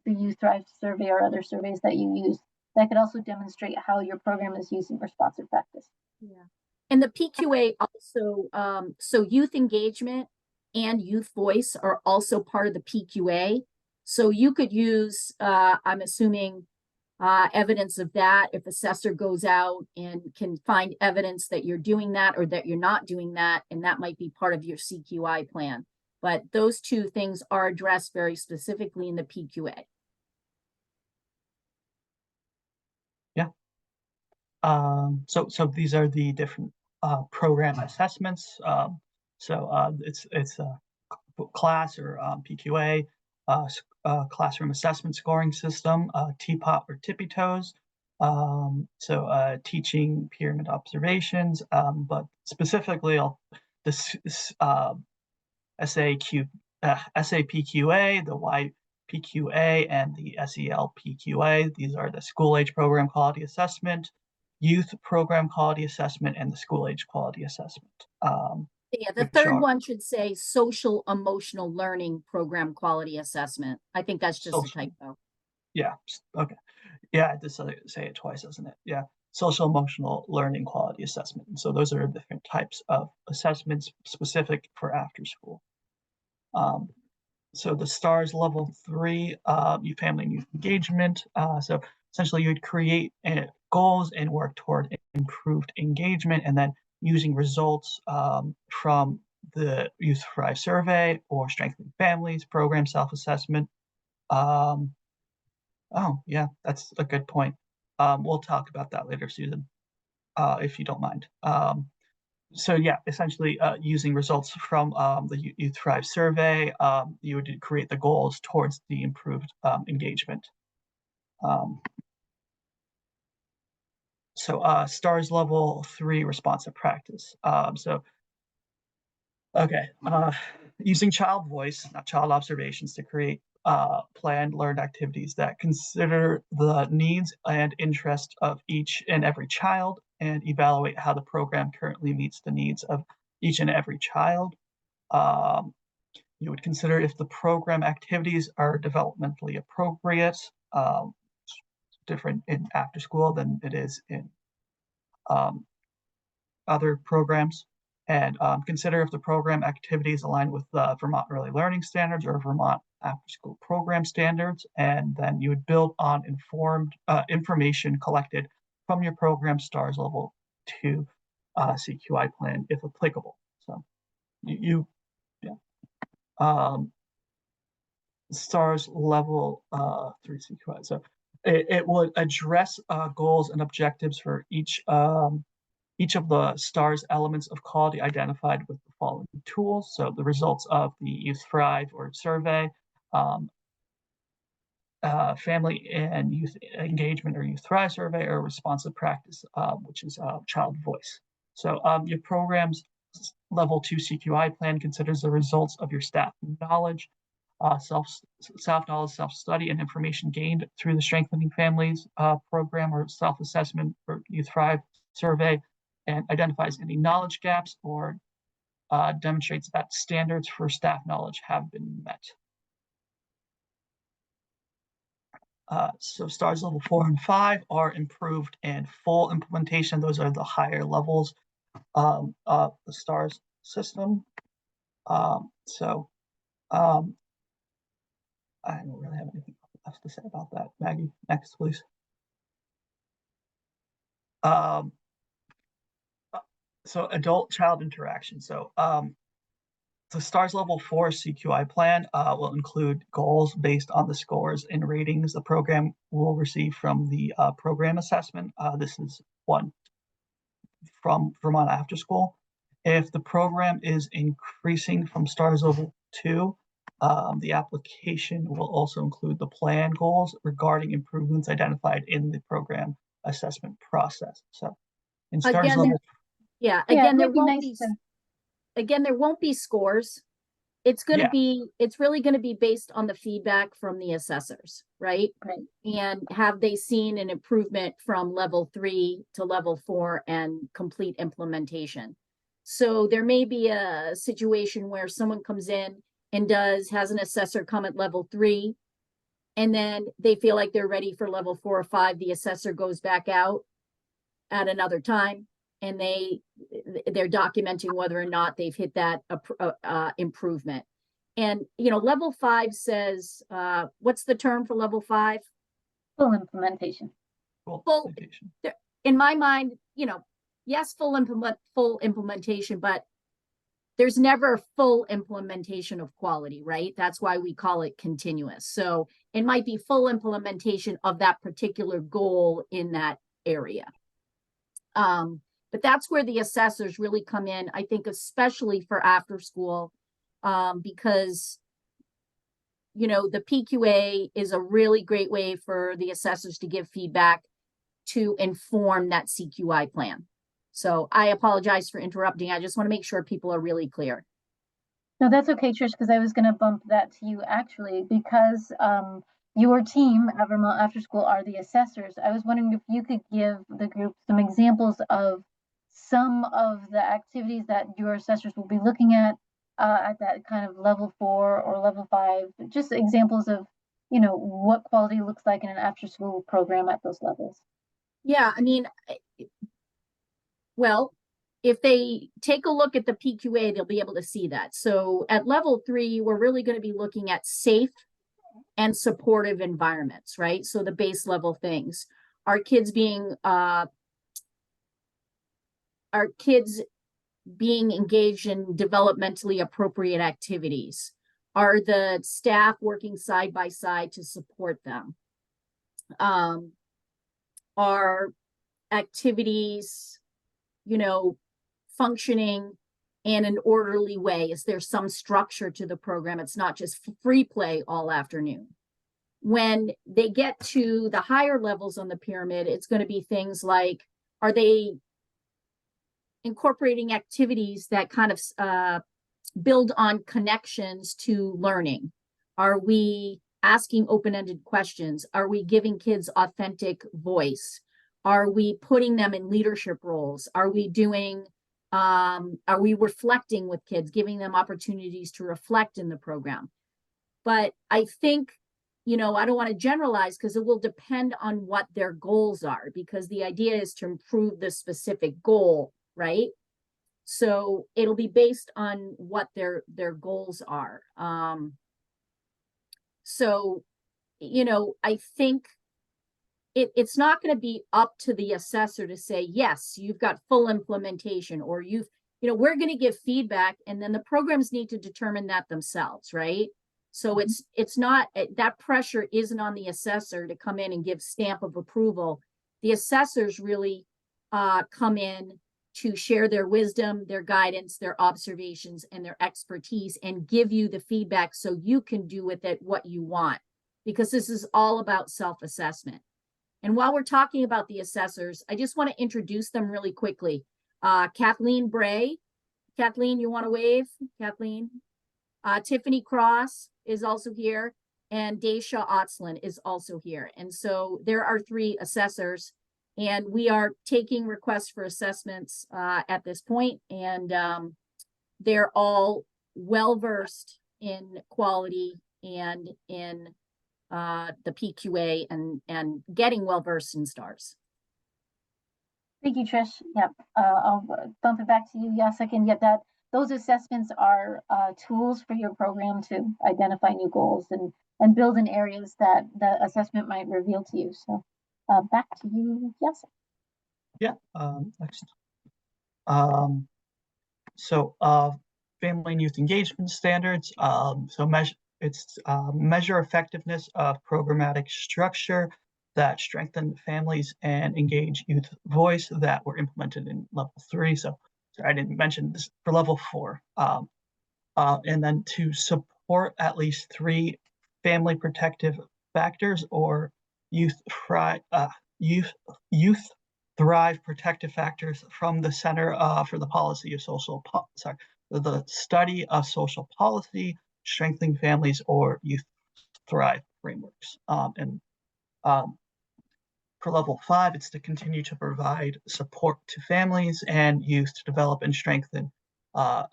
the Youth Thrive survey or other surveys that you use that could also demonstrate how your program is using responsive practice. Yeah. And the PQA also, so youth engagement and youth voice are also part of the PQA. So you could use, I'm assuming, evidence of that if assessor goes out and can find evidence that you're doing that or that you're not doing that, and that might be part of your CQI plan. But those two things are addressed very specifically in the PQA. Yeah. So these are the different program assessments. It's a class or PQA, classroom assessment scoring system, TPOT or tippy toes. Teaching pyramid observations, but specifically this SAPQA, the YPQA, and the SELPQA. These are the school age program quality assessment, youth program quality assessment, and the school age quality assessment. Yeah, the which third are one should say social emotional learning program quality assessment. I think that's just a social. typo. Yeah. Okay. Yeah, I did say it twice, doesn't it? Yeah. Social emotional learning quality assessment. And so those are different types of assessments specific for after school. So the STARS level 3, youth family and youth engagement. So essentially you would create goals and work toward improved engagement, and then using results from the Youth Thrive survey or strengthening families program self-assessment. Um, oh yeah, that's a good point. We'll talk about that later, Susan, if you don't mind. So yeah, essentially using results from the Youth Thrive survey, you would create the goals towards the improved engagement. So STARS level 3 responsive practice. Okay, using child voice, not child observations, to create planned learned activities that consider the needs and interests of each and every child and evaluate how the program currently meets the needs of each and every child. Um, you would consider if the program activities are developmentally appropriate, different in after school than it is in um, other programs, and consider if the program activities align with Vermont Early Learning Standards or Vermont After School Program Standards, and then you would build on informed information collected from your program STARS level 2 CQI plan if applicable. So yeah. STARS level 3 CQI. So it would address goals and objectives for each of the STARS elements of quality identified with the following tools. So the results of the Youth Thrive or survey, um, family and youth engagement or Youth Thrive survey, or responsive practice, which is child voice. So your program's level 2 CQI plan considers the results of your staff knowledge, self-knowledge, self-study, and information gained through the Strengthening Families program or self-assessment or Youth Thrive survey, and identifies any knowledge gaps or demonstrates that standards for staff knowledge have been met. So STARS level 4 and 5 are improved and full implementation. Those are the higher levels of the STARS system. So I don't really have anything else to say about that. Maggie, next, please. So adult-child interaction. So the STARS level 4 CQI plan will include goals based on the scores and ratings the program will receive from the program assessment. This is one from Vermont Afterschool. If the program is increasing from STARS level 2, the application will also include the plan goals regarding improvements identified in the program assessment process. So in STARS Again, level, yeah, Yeah, again, it there would be won't nice be, to, again, there won't be scores. It's going to yeah, be, it's really going to be based on the feedback from the assessors, right? right. And have they seen an improvement from level 3 to level 4 and complete implementation? So there may be a situation where someone comes in and has an assessor come at level 3, and then they feel like they're ready for level 4 or 5. The assessor goes back out at another time, and they're documenting whether or not they've hit that improvement. And level 5 says, what's the term for level 5? Full implementation. Full. In my mind, yes, full implementation, but there's never full implementation of quality, right? That's why we call it continuous. So it might be full implementation of that particular goal in that area. But that's where the assessors really come in, I think, especially for after school, because the PQA is a really great way for the assessors to give feedback to inform that CQI plan. So I apologize for interrupting. I just want to make sure people are really clear. No, that's okay, Trish, because I was going to bump that to you actually, because your team at Vermont After School are the assessors. I was wondering if you could give the group some examples of some of the activities that your assessors will be looking at that kind of level 4 or level 5, just examples of, what quality looks like in an after school program at those levels. Yeah, I mean, well, if they take a look at the PQA, they'll be able to see that. So at level 3, we're really going to be looking at safe and supportive environments, right? So the base level things. Our kids being engaged in developmentally appropriate activities? Are the staff working side by side to support them? Are activities, functioning in an orderly way? Is there some structure to the program? It's not just free play all afternoon. When they get to the higher levels on the pyramid, it's going to be things like, are they incorporating activities that kind of build on connections to learning? Are we asking open-ended questions? Are we giving kids authentic voice? Are we putting them in leadership roles? Are we reflecting with kids, giving them opportunities to reflect in the program? But I think, I don't want to generalize because it will depend on what their goals are, because the idea is to improve the specific goal, right? So it'll be based on what their goals are. So, I think it's not going to be up to the assessor to say, yes, you've got full implementation, or we're going to give feedback, and then the programs need to determine that themselves, right? So it's not, that pressure isn't on the assessor to come in and give stamp of approval. The assessors really come in to share their wisdom, their guidance, their observations, and their expertise, and give you the feedback so you can do with it what you want, because this is all about self-assessment. And while we're talking about the assessors, I just want to introduce them really quickly. Kathleen Bray. Kathleen, you want to wave? Kathleen. Tiffany Cross is also here, and Daisha Otslin is also here. And so there are 3 assessors, and we are taking requests for assessments at this point, and they're all well-versed in quality and in the PQA and getting well-versed in STARS. Thank you, Trish. Yep. I'll bump it back to you, Jacek. And yet those assessments are tools for your program to identify new goals and build in areas that the assessment might reveal to you. So back to you, Jacek. Yeah, next. So family and youth engagement standards. Measure effectiveness of programmatic structure that strengthen families and engage youth voice that were implemented in level 3. So sorry, I didn't mention this for level 4. And then to support at least 3 family protective factors or youth thrive protective factors from the Center for the Policy of the Study of Social Policy, Strengthening Families, or Youth Thrive frameworks. For level 5, it's to continue to provide support to families and youth to develop and strengthen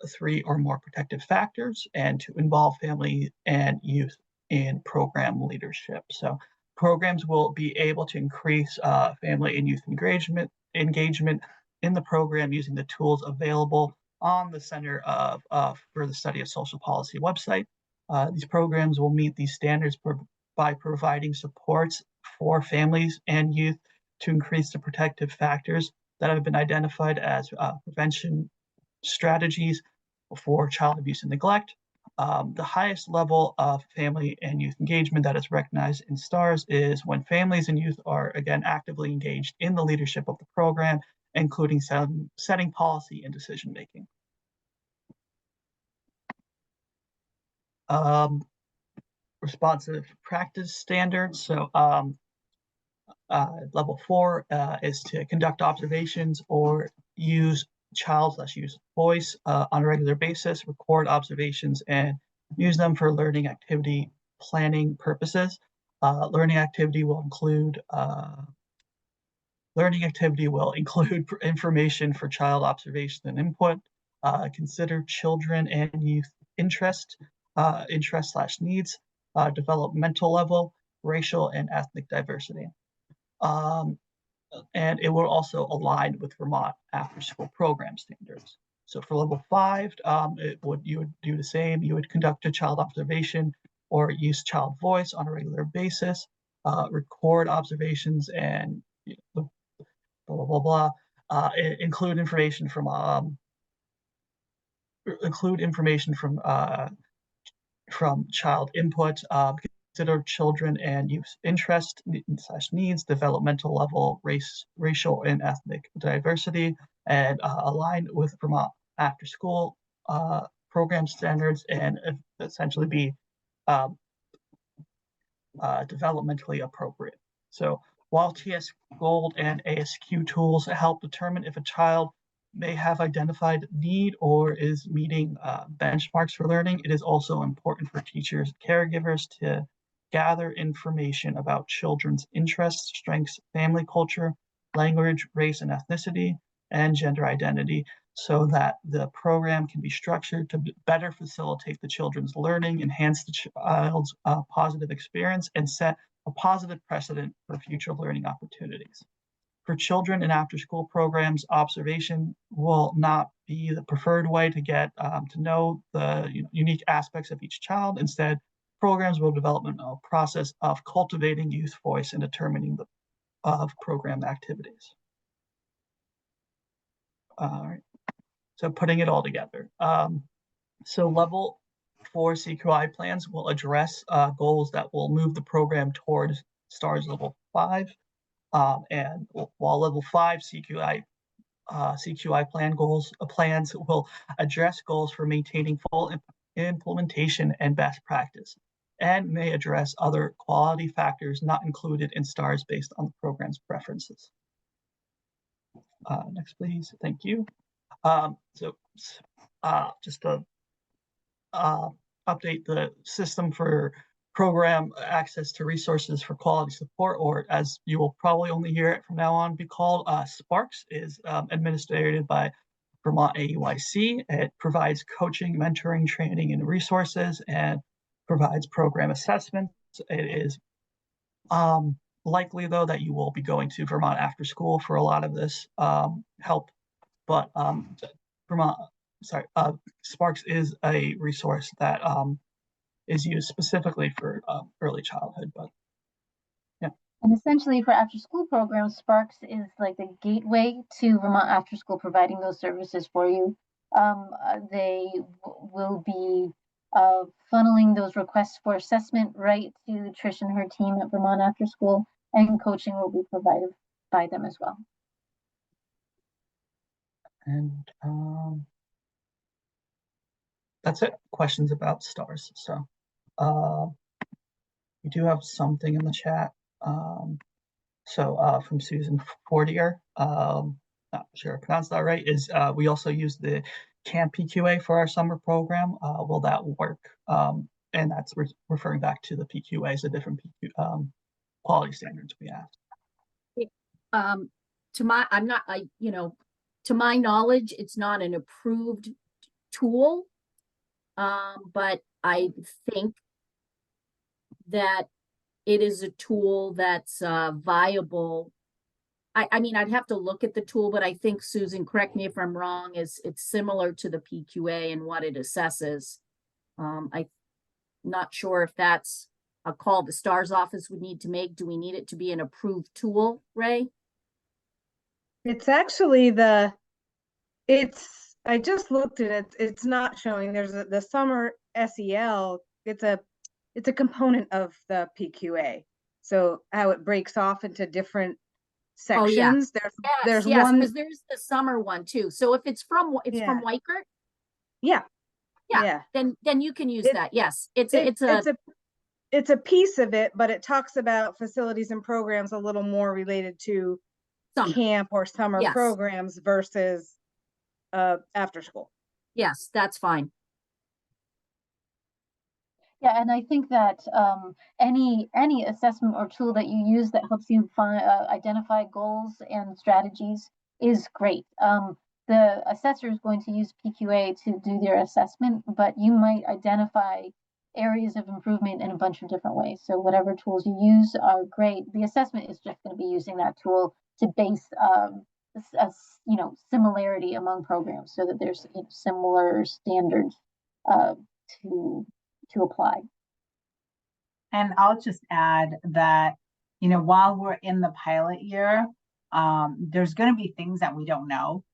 3 or more protective factors, and to involve family and youth in program leadership. So programs will be able to increase family and youth engagement in the program using the tools available on the Center for the Study of Social Policy website. These programs will meet these standards by providing supports for families and youth to increase the protective factors that have been identified as prevention strategies for child abuse and neglect. The highest level of family and youth engagement that is recognized in STARS is when families and youth are, again, actively engaged in the leadership of the program, including setting policy and decision making. Responsive practice standards. So level 4 is to conduct observations or use child/youth voice on a regular basis, record observations, and use them for learning activity planning purposes. Learning activity will include Learning activity will include information for child observation and input, consider children and youth interest slash needs, developmental level, racial and ethnic diversity. And it will also align with Vermont after-school program standards. So for level 5, you would do the same. You would conduct a child observation or use child voice on a regular basis, record observations, and blah blah blah blah. Include information from child input. Consider children and youth interest slash needs, developmental level, racial and ethnic diversity, and align with Vermont after school program standards, and essentially be developmentally appropriate. So while TS Gold and ASQ tools help determine if a child may have identified need or is meeting benchmarks for learning, it is also important for teachers, caregivers to gather information about children's interests, strengths, family culture, language, race and ethnicity, and gender identity, so that the program can be structured to better facilitate the children's learning, enhance the child's positive experience, and set a positive precedent for future learning opportunities. For children in after-school programs, observation will not be the preferred way to get to know the unique aspects of each child. Instead, programs will develop a process of cultivating youth voice and determining the program activities. All right, so putting it all together. So level 4 CQI plans will address goals that will move the program towards STARS level 5. And while level 5 CQI plans will address goals for maintaining full implementation and best practice, and may address other quality factors not included in STARS based on the program's preferences. Next, please. Thank you. Just to update the system for program access to resources for quality support, or as you will probably only hear it from now on be called, SPARQS, is administered by Vermont AUIC. It provides coaching, mentoring, training, and resources, and provides program assessments. It is likely, though, that you will be going to Vermont After School for a lot of this help, but SPARQS is a resource that is used specifically for early childhood, but yeah. And essentially for after school programs, SPARQS is like the gateway to Vermont After School, providing those services for you. They will be funneling those requests for assessment right to Trish and her team at Vermont After School, and coaching will be provided by them as well. And that's it. Questions about STARS. So we do have something in the chat. From Susan Fortier, not sure I pronounced that right, is we also use the CAMP PQA for our summer program. Will that work? And that's referring back to the PQAs, the different quality standards we have. To my knowledge, it's not an approved tool, but I think that it is a tool that's viable. I mean, I'd have to look at the tool, but I think, Susan, correct me if I'm wrong, it's similar to the PQA and what it assesses. I'm not sure if that's a call the STARS office would need to make. Do we need it to be an approved tool, Ray? It's actually I just looked at it. It's not showing. There's the summer SEL. It's a component of the PQA. So how it breaks off into different sections. Oh, yeah. There's one, because there's the summer one too. So if it's from from Weichert, yeah, then you can use that. Yes, it's a piece of it, but it talks about facilities and programs a little more related to camp or summer programs versus after school. Yes, that's fine. Yeah, and I think that any assessment or tool that you use that helps you find identify goals and strategies is great. The assessor is going to use PQA to do their assessment, but you might identify areas of improvement in a bunch of different ways. So whatever tools you use are great. The assessment is just going to be using that tool to base a similarity among programs, so that there's similar standards uh, to apply. And I'll just add that, while we're in the pilot year, there's going to be things that we don't know.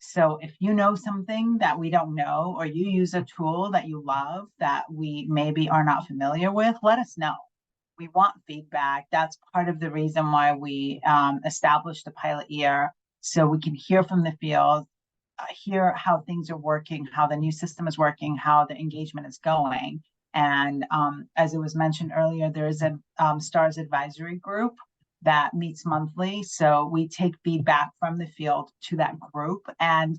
So if you know something that we don't know, or you use a tool that you love that we maybe are not familiar with, let us know. We want feedback. That's part of the reason why we established the pilot year, so we can hear from the field, hear how things are working, how the new system is working, how the engagement is going. And as it was mentioned earlier, there is a STARS advisory group that meets monthly. So we take feedback from the field to that group. And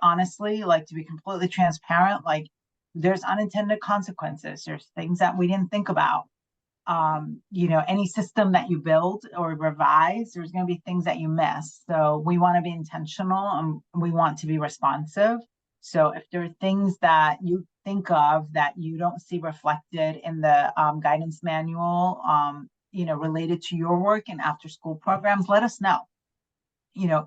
honestly, like, to be completely transparent, like, there's unintended consequences. There's things that we didn't think about. Any system that you build or revise, there's going to be things that you miss. So we want to be intentional, and we want to be responsive. So if there are things that you think of that you don't see reflected in the guidance manual, related to your work and after school programs, let us know.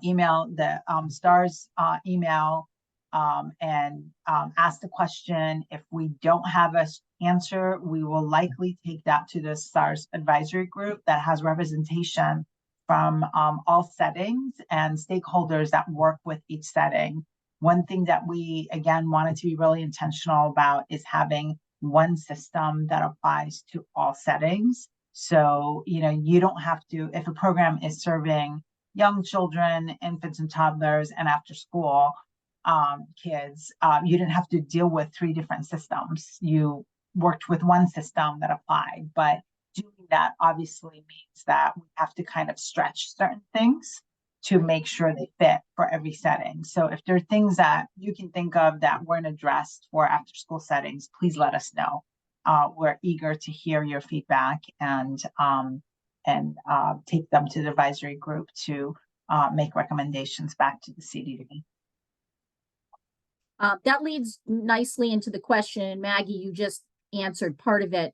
Email the STARS email and ask the question. If we don't have an answer, we will likely take that to the STARS advisory group that has representation from all settings and stakeholders that work with each setting. One thing that we, again, wanted to be really intentional about is having one system that applies to all settings. So, you don't have to, if a program is serving young children, infants and toddlers, and after school kids, you didn't have to deal with 3 different systems. You worked with one system that applied, but doing that obviously means that we have to kind of stretch certain things to make sure they fit for every setting. So if there are things that you can think of that weren't addressed for after school settings, please let us know. We're eager to hear your feedback and take them to the advisory group to make recommendations back to the CDD. That leads nicely into the question. Maggie, you just answered part of it.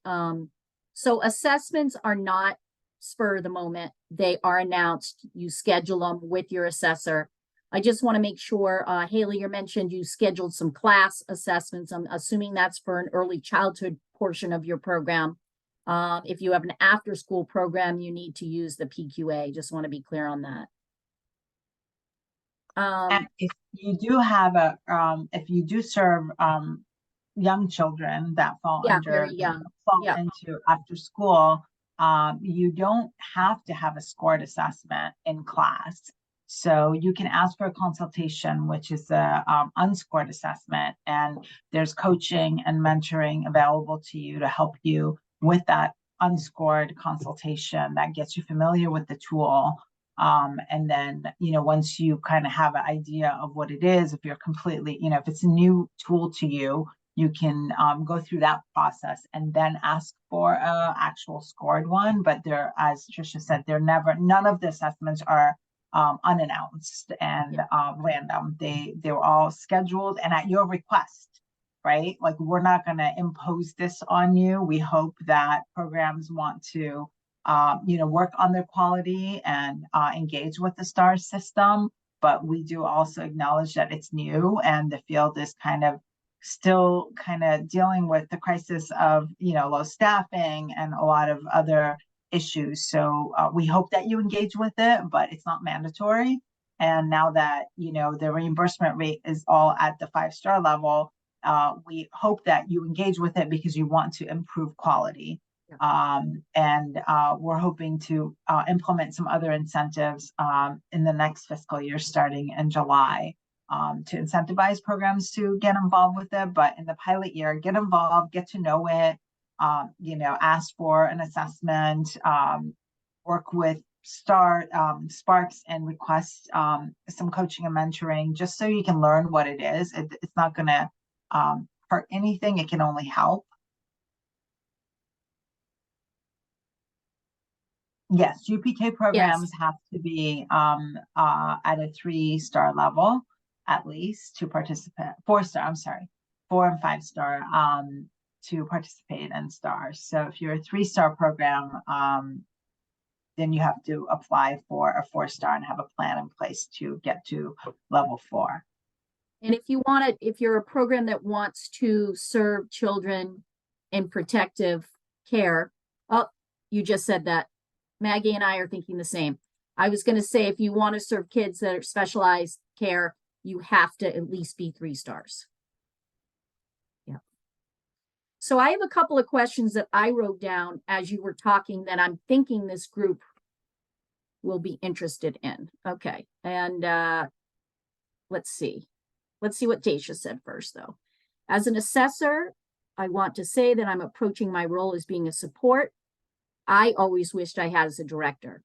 So assessments are not spur of the moment. They are announced. You schedule them with your assessor. I just want to make sure, Haley, you mentioned you scheduled some class assessments. I'm assuming that's for an early childhood portion of your program. If you have an after school program, you need to use the PQA. Just want to be clear on that. And if you do have if you do serve young children that fall into after school, you don't have to have a scored assessment in class. So you can ask for a consultation, which is a unscored assessment, and there's coaching and mentoring available to you to help you with that unscored consultation that gets you familiar with the tool. And then, once you kind of have an idea of what it is, if you're completely, if it's a new tool to you, you can go through that process and then ask for a actual scored one. But there, as Tricia said, none of the assessments are unannounced and random. They were all scheduled and at your request, right? Like, we're not going to impose this on you. We hope that programs want to work on their quality and engage with the STARS system. But we do also acknowledge that it's new and the field is still dealing with the crisis of, low staffing and a lot of other issues. So we hope that you engage with it, but it's not mandatory. And now that, the reimbursement rate is all at the 5-star level, we hope that you engage with it because you want to improve quality. And we're hoping to implement some other incentives in the next fiscal year starting in July to incentivize programs to get involved with it. But in the pilot year, get involved, get to know it, ask for an assessment, work with SPARQS and request some coaching and mentoring just so you can learn what it is. It's not going to hurt anything. It can only help. Yes, GPK programs have to be at a 3-star level at least to participate. 4-star, I'm sorry, 4 and 5-star to participate in STARS. So if you're a 3-star program, then you have to apply for a 4-star and have a plan in place to get to level 4. And if you want it, if you're a program that wants to serve children in protective care, oh, you just said that. Maggie and I are thinking the same. I was going to say, if you want to serve kids that are specialized care, you have to at least be 3 stars. Yeah. So I have a couple of questions that I wrote down as you were talking that I'm thinking this group will be interested in. Okay. And let's see. Let's see what Dacia said first, though. As an assessor, I want to say that I'm approaching my role as being a support. I always wished I had as a director.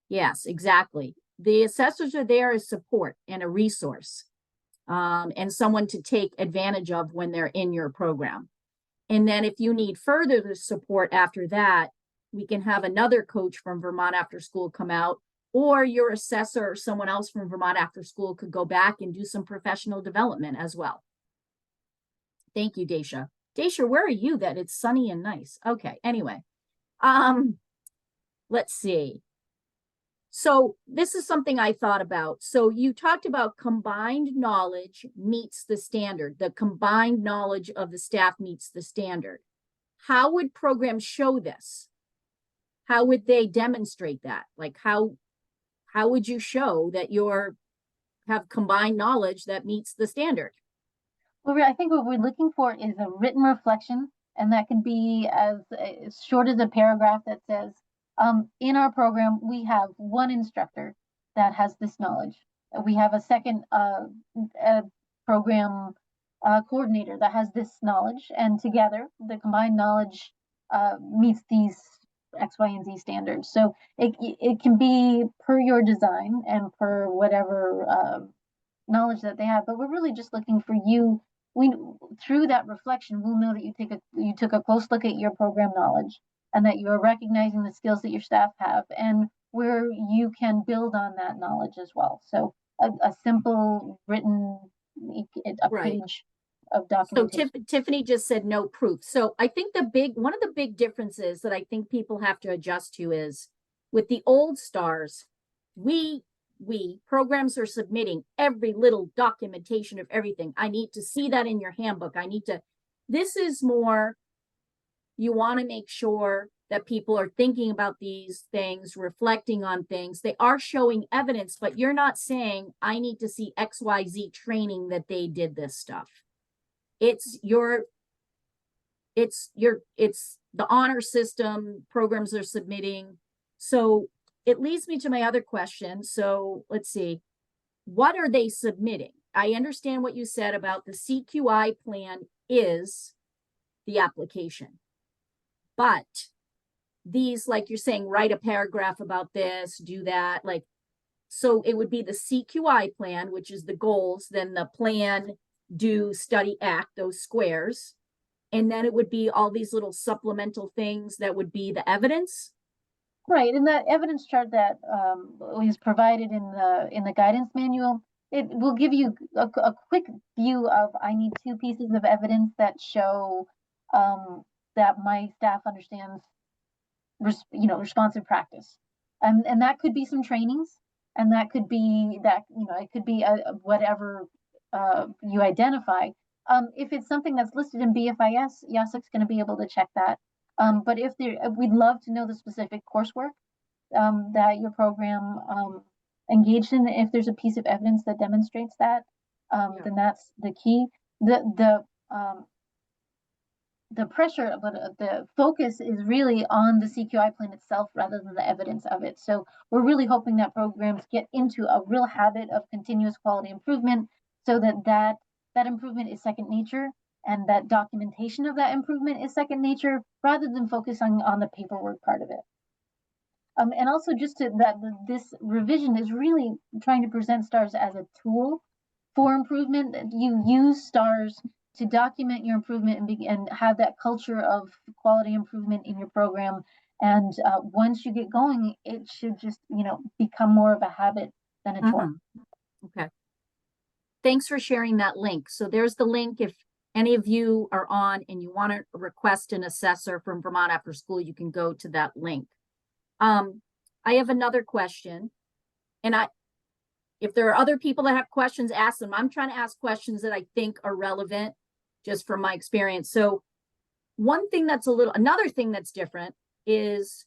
Yes, exactly. The assessors are there as support and a resource, and someone to take advantage of when they're in your program. And then if you need further support after that, we can have another coach from Vermont Afterschool come out, or your assessor or someone else from Vermont Afterschool could go back and do some professional development as well. Thank you, Dacia. Dacia, where are you that it's sunny and nice? Okay, anyway. Let's see. So this is something I thought about. So you talked about combined knowledge meets the standard. The combined knowledge of the staff meets the standard. How would programs show this? How would they demonstrate that? Like how would you show that you're have combined knowledge that meets the standard? Well, I think what we're looking for is a written reflection, and that can be as short as a paragraph that says, in our program, we have one instructor that has this knowledge. We have a second program coordinator that has this knowledge, and together, the combined knowledge meets these X, Y, and Z standards. So it can be per your design and per whatever knowledge that they have, but we're really just looking for you. Through that reflection, we'll know that you took a close look at your program knowledge, and that you're recognizing the skills that your staff have and where you can build on that knowledge as well. So a simple written page of documentation. So Tiffany just said no proof. So I think one of the big differences that I think people have to adjust to is with the old stars, programs are submitting every little documentation of everything. I need to see that in your handbook. This is more, you want to make sure that people are thinking about these things, reflecting on things. They are showing evidence, but you're not saying, I need to see XYZ training that they did this stuff. It's the honor system programs are submitting. So it leads me to my other question. So let's see, what are they submitting? I understand what you said about the CQI plan is the application, but these, like you're saying, write a paragraph about this, do that, so it would be the CQI plan, which is the goals, then the plan, do, study, act, those squares. And then it would be all these little supplemental things that would be the evidence. Right, and that evidence chart that is provided in the guidance manual, it will give you a quick view of, I need 2 pieces of evidence that show that my staff understands, responsive practice, and that could be some trainings, and that could be it could be whatever you identify. If it's something that's listed in BFIS, YASIC's going to be able to check that. But we'd love to know the specific coursework that your program engaged in. If there's a piece of evidence that demonstrates that, then that's the key. The pressure of the focus is really on the CQI plan itself rather than the evidence of it. So we're really hoping that programs get into a real habit of continuous quality improvement, so that improvement is second nature, and that documentation of that improvement is second nature, rather than focusing on the paperwork part of it. And also just this revision is really trying to present STARS as a tool for improvement. That you use STARS to document your improvement and have that culture of quality improvement in your program, And once you get going, it should just, become more of a habit than a chore. Okay. Thanks for sharing that link. So there's the link. If any of you are on and you want to request an assessor from Vermont After School, you can go to that link. I have another question, and if there are other people that have questions, ask them. I'm trying to ask questions that I think are relevant just from my experience. So another thing that's different is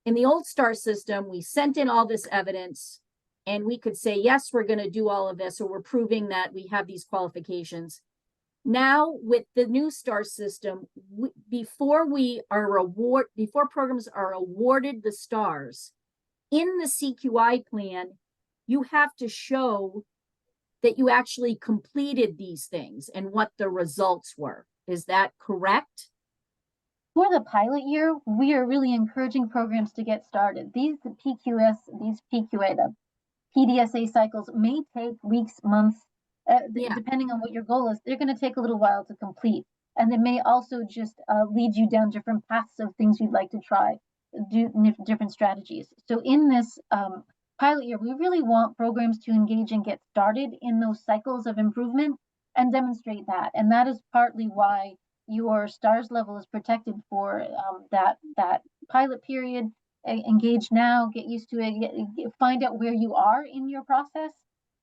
in the old STAR system, we sent in all this evidence and we could say, yes, we're going to do all of this, or we're proving that we have these qualifications. Now with the new STAR system, before programs are awarded the stars in the CQI plan, you have to show that you actually completed these things and what the results were. Is that correct? For the pilot year, we are really encouraging programs to get started. These PQA, the PDSA cycles may take weeks, months, depending on what your goal is. They're going to take a little while to complete. And they may also just lead you down different paths of things you'd like to try, do different strategies. So in this pilot year, we really want programs to engage and get started in those cycles of improvement and demonstrate that. And that is partly why your stars level is protected for that pilot period. Engage now, get used to it, find out where you are in your process,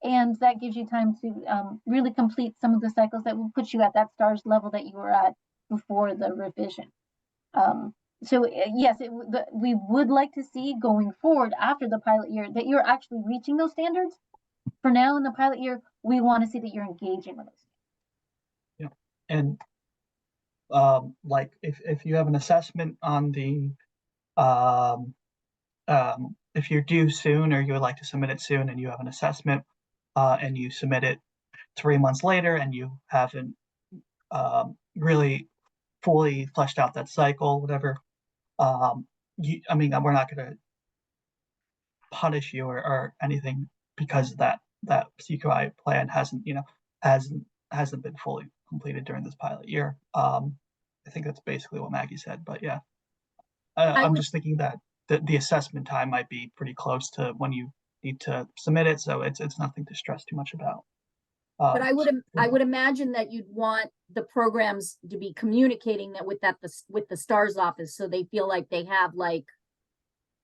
and that gives you time to really complete some of the cycles that will put you at that stars level that you were at before the revision. So yes, we would like to see going forward after the pilot year that you're actually reaching those standards. For now in the pilot year, we want to see that you're engaging with us. Yeah, and like if you have an assessment on the if you're due soon or you would like to submit it soon and you have an assessment and you submit it 3 months later and you haven't really fully fleshed out that cycle, whatever, I mean, we're not going to punish you or anything because that CQI plan hasn't been fully completed during this pilot year. I think that's basically what Maggie said, but yeah, I'm just thinking that the assessment time might be pretty close to when you need to submit it, so it's nothing to stress too much about. But I would imagine that you'd want the programs to be communicating that with the STARS office, so they feel like they have like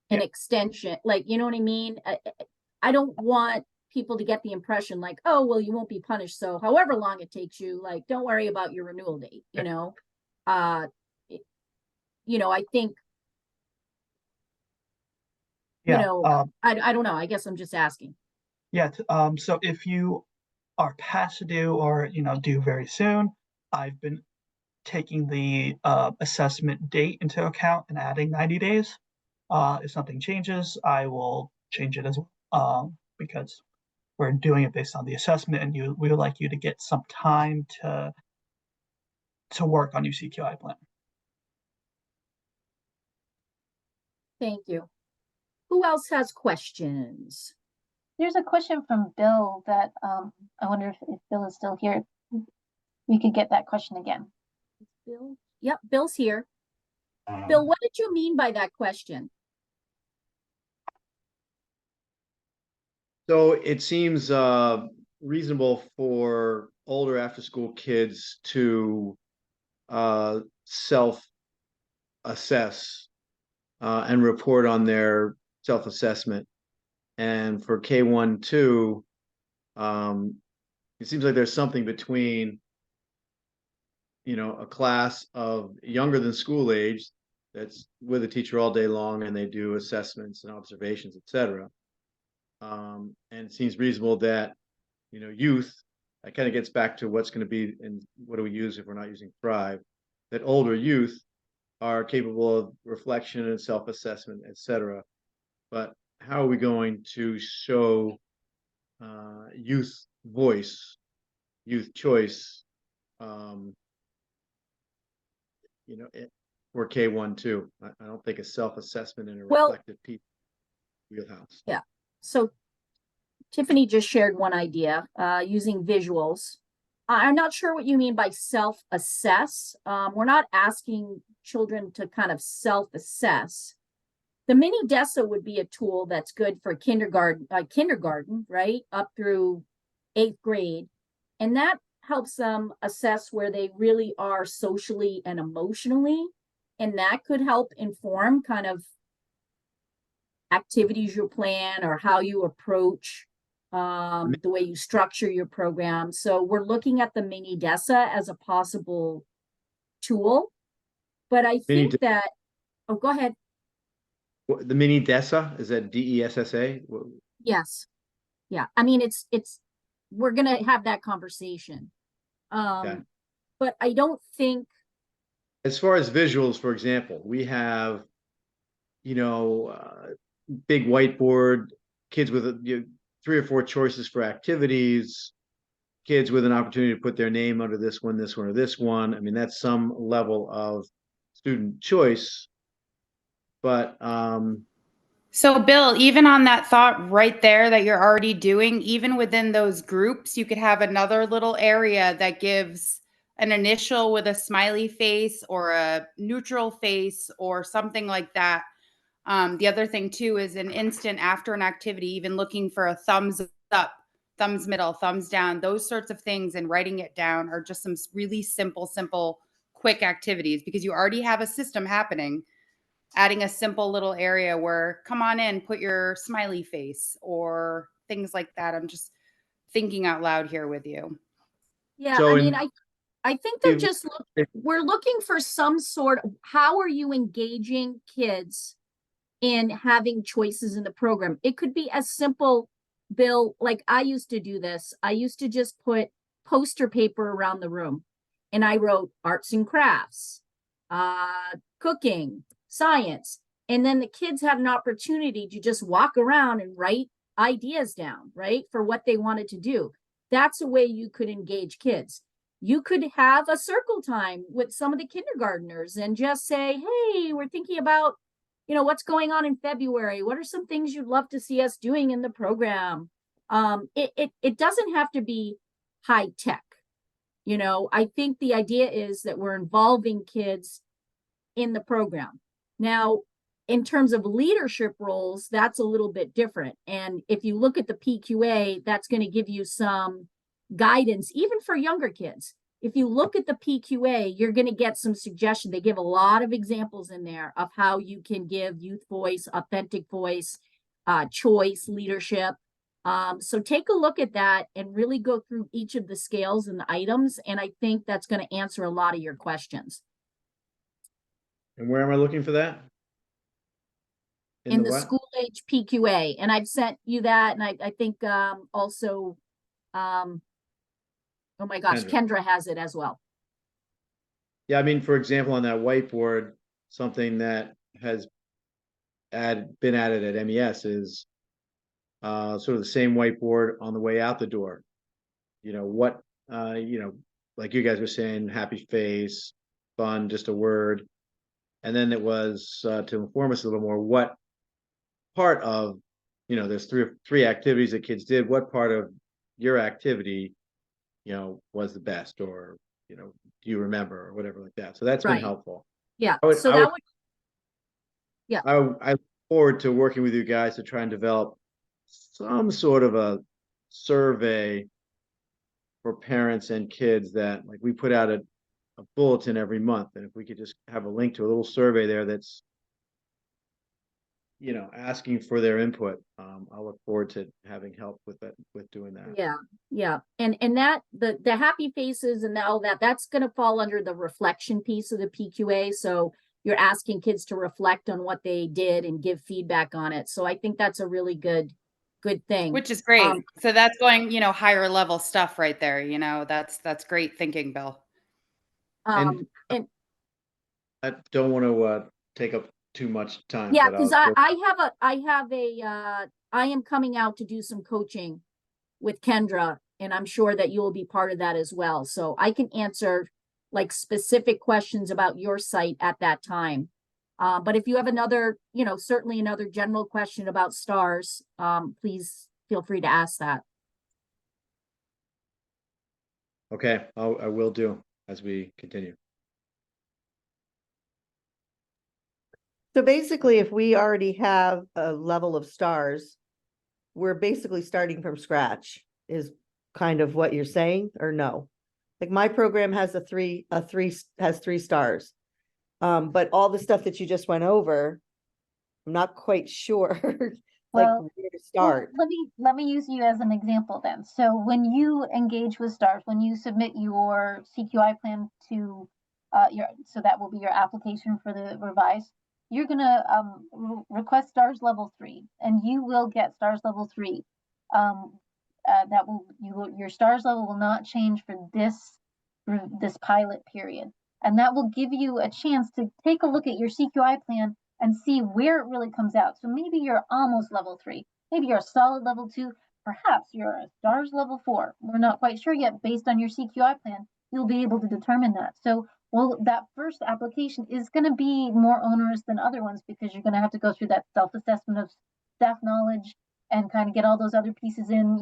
an extension, like, you know what I mean? I don't want people to get the impression like, oh, well, you won't be punished, so however long it takes you, like, don't worry about your renewal date, you know? I think, I don't know. I guess I'm just asking. Yeah. So if you are past due or due very soon, I've been taking the assessment date into account and adding 90 days. If something changes, I will change it as well, because we're doing it based on the assessment, and we would like you to get some time to work on your CQI plan. Thank you. Who else has questions? There's a question from Bill that I wonder if Bill is still here. We could get that question again. Bill? Yep, Bill's here. Bill, what did you mean by that question? So it seems reasonable for older after-school kids to self-assess and report on their self-assessment. And for K1-2, it seems like there's something between, a class of younger than school age that's with a teacher all day long and they do assessments and observations, etc. And it seems reasonable that, youth, that kind of gets back to what's going to be and what do we use if we're not using Thrive, that older youth are capable of reflection and self-assessment, etc. But how are we going to show youth voice, youth choice, for K1-2? I don't think a self-assessment in a reflective piece wheelhouse. Yeah. So Tiffany just shared one idea, using visuals. I'm not sure what you mean by self-assess. We're not asking children to kind of self-assess. The mini DESA would be a tool that's good for kindergarten, right? Up through 8th grade. And that helps them assess where they really are socially and emotionally. And that could help inform kind of activities you plan or how you approach the way you structure your program. So we're looking at the mini DESA as a possible tool. But I Mini think that, oh, go ahead. The mini DESA, is that DESSA? Yes. Yeah. I mean, we're going to have that conversation. Okay. But I don't think, As far as visuals, for example, we have, big whiteboard, kids with 3 or 4 choices for activities, kids with an opportunity to put their name under this one, or this one. I mean, that's some level of student choice. But So, Bill, even on that thought right there that you're already doing, even within those groups, you could have another little area that gives an initial with a smiley face or a neutral face or something like that. The other thing, too, is an instant after an activity, even looking for a thumbs up, thumbs middle, thumbs down, those sorts of things, and writing it down are just some really simple, quick activities because you already have a system happening. Adding a simple little area where come on in, put your smiley face or things like that. I'm just thinking out loud here with you. yeah, So I mean, I think they're just we're looking for some sort of, how are you engaging kids in having choices in the program? It could be as simple, Bill, like I used to do this. I used to just put poster paper around the room and I wrote arts and crafts, cooking, science. And then the kids had an opportunity to just walk around and write ideas down, right? For what they wanted to do. That's a way you could engage kids. You could have a circle time with some of the kindergartners and just say, hey, we're thinking about, what's going on in February. What are some things you'd love to see us doing in the program? It doesn't have to be high tech. I think the idea is that we're involving kids in the program. Now, in terms of leadership roles, that's a little bit different. And if you look at the PQA, that's going to give you some guidance, even for younger kids. If you look at the PQA, you're going to get some suggestion. They give a lot of examples in there of how you can give youth voice, authentic voice, choice, leadership. So take a look at that and really go through each of the scales and the items. And I think that's going to answer a lot of your questions. And where am I looking for that? In the what? school age PQA. And I've sent you that. And I think also, oh my gosh, Kendra has it as well. Yeah, I mean, for example, on that whiteboard, something that has been added at MES is sort of the same whiteboard on the way out the door. What, like you guys were saying, happy face, fun, just a word. And then it was to inform us a little more what part of, there's three activities that kids did. What part of your activity, was the best, or, do you remember, or whatever like that. So that's been helpful. Yeah. I look forward to working with you guys to try and develop some sort of a survey for parents and kids that, like, we put out a bulletin every month. And if we could just have a link to a little survey there that's, asking for their input, I'll look forward to having help with doing that. Yeah. Yeah. And that the happy faces and all that's going to fall under the reflection piece of the PQA. So you're asking kids to reflect on what they did and give feedback on it. So I think that's a really good thing. Which is great. So that's going, higher level stuff right there. That's great thinking, Bill. And I don't want to take up too much time. Yeah, because I am coming out to do some coaching with Kendra, and I'm sure that you'll be part of that as well. So I can answer like specific questions about your site at that time. But if you have another, certainly another general question about STARS, please feel free to ask that. Okay, I will do as we continue. So basically, if we already have a level of stars, we're basically starting from scratch, is kind of what you're saying, or no? Like my program has has 3 stars. But all the stuff that you just went over, I'm not quite sure, like Well, where to start. let me use you as an example then. So when you engage with STARS, when you submit your CQI plan to so that will be your application for the revise, you're gonna request STARS level 3, and you will get STARS level 3. That will your STARS level will not change for this pilot period, and that will give you a chance to take a look at your CQI plan and see where it really comes out. So maybe you're almost level 3, maybe you're a solid level 2, perhaps you're a STARS level 4. We're not quite sure yet. Based on your CQI plan, you'll be able to determine that. So, well, that first application is going to be more onerous than other ones because you're going to have to go through that self-assessment of staff knowledge and kind of get all those other pieces in,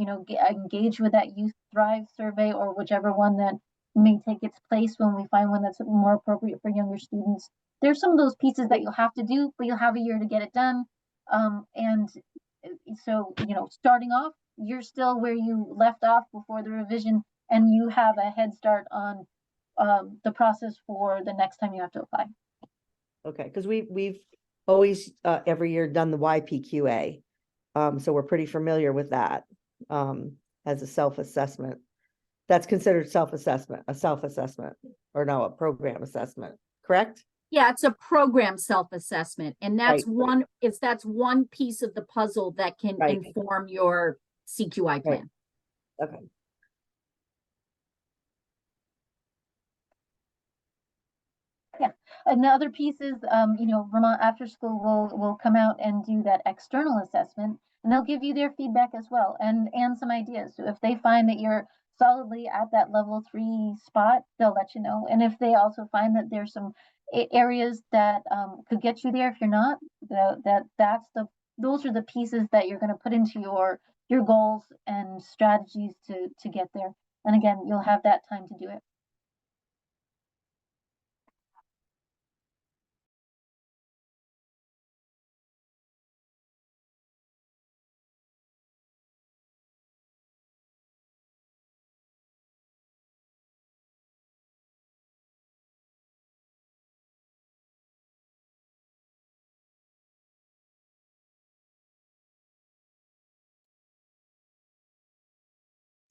engage with that Youth Thrive survey or whichever one that may take its place when we find one that's more appropriate for younger students. There's some of those pieces that you'll have to do, but you'll have a year to get it done. And so, starting off, you're still where you left off before the revision, and you have a head start on the process for the next time you have to apply. Okay, because we've always every year done the YPQA. So we're pretty familiar with that as a self-assessment. That's considered a self-assessment, or no, a program assessment, correct? Yeah, it's a program self-assessment, and that's Right. that's one piece of the puzzle that can Right. inform your CQI plan. Okay. Yeah, and the other piece is, Vermont Afterschool will come out and do that external assessment, and they'll give you their feedback as well, and some ideas. So if they find that you're solidly at that level 3 spot, they'll let you know. And if they also find that there's some areas that could get you there, if you're not, those are the pieces that you're going to put into your goals and strategies to get there. And again, you'll have that time to do it.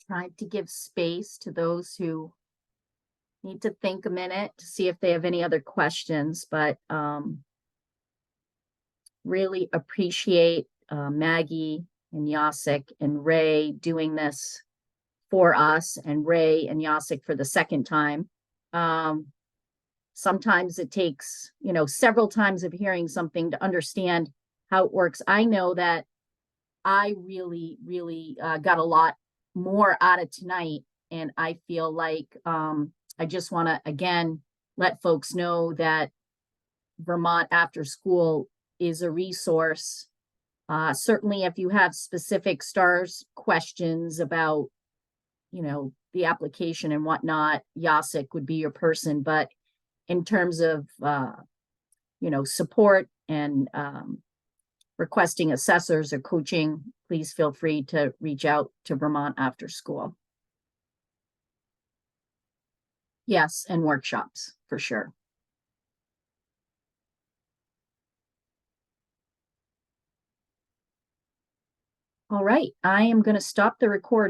Tried to give space to those who need to think a minute to see if they have any other questions, but really appreciate Maggie and Yasik and Ray doing this for us, and Ray and Yasik for the second time. Sometimes it takes, several times of hearing something to understand how it works. I know that I really, really got a lot more out of tonight, and I feel like I just want to again let folks know that Vermont After School is a resource. Certainly, if you have specific STARS questions about, the application and whatnot, Yasik would be your person. But in terms of, support and requesting assessors or coaching, please feel free to reach out to Vermont After School. Yes, and workshops for sure. All right, I am going to stop the recording.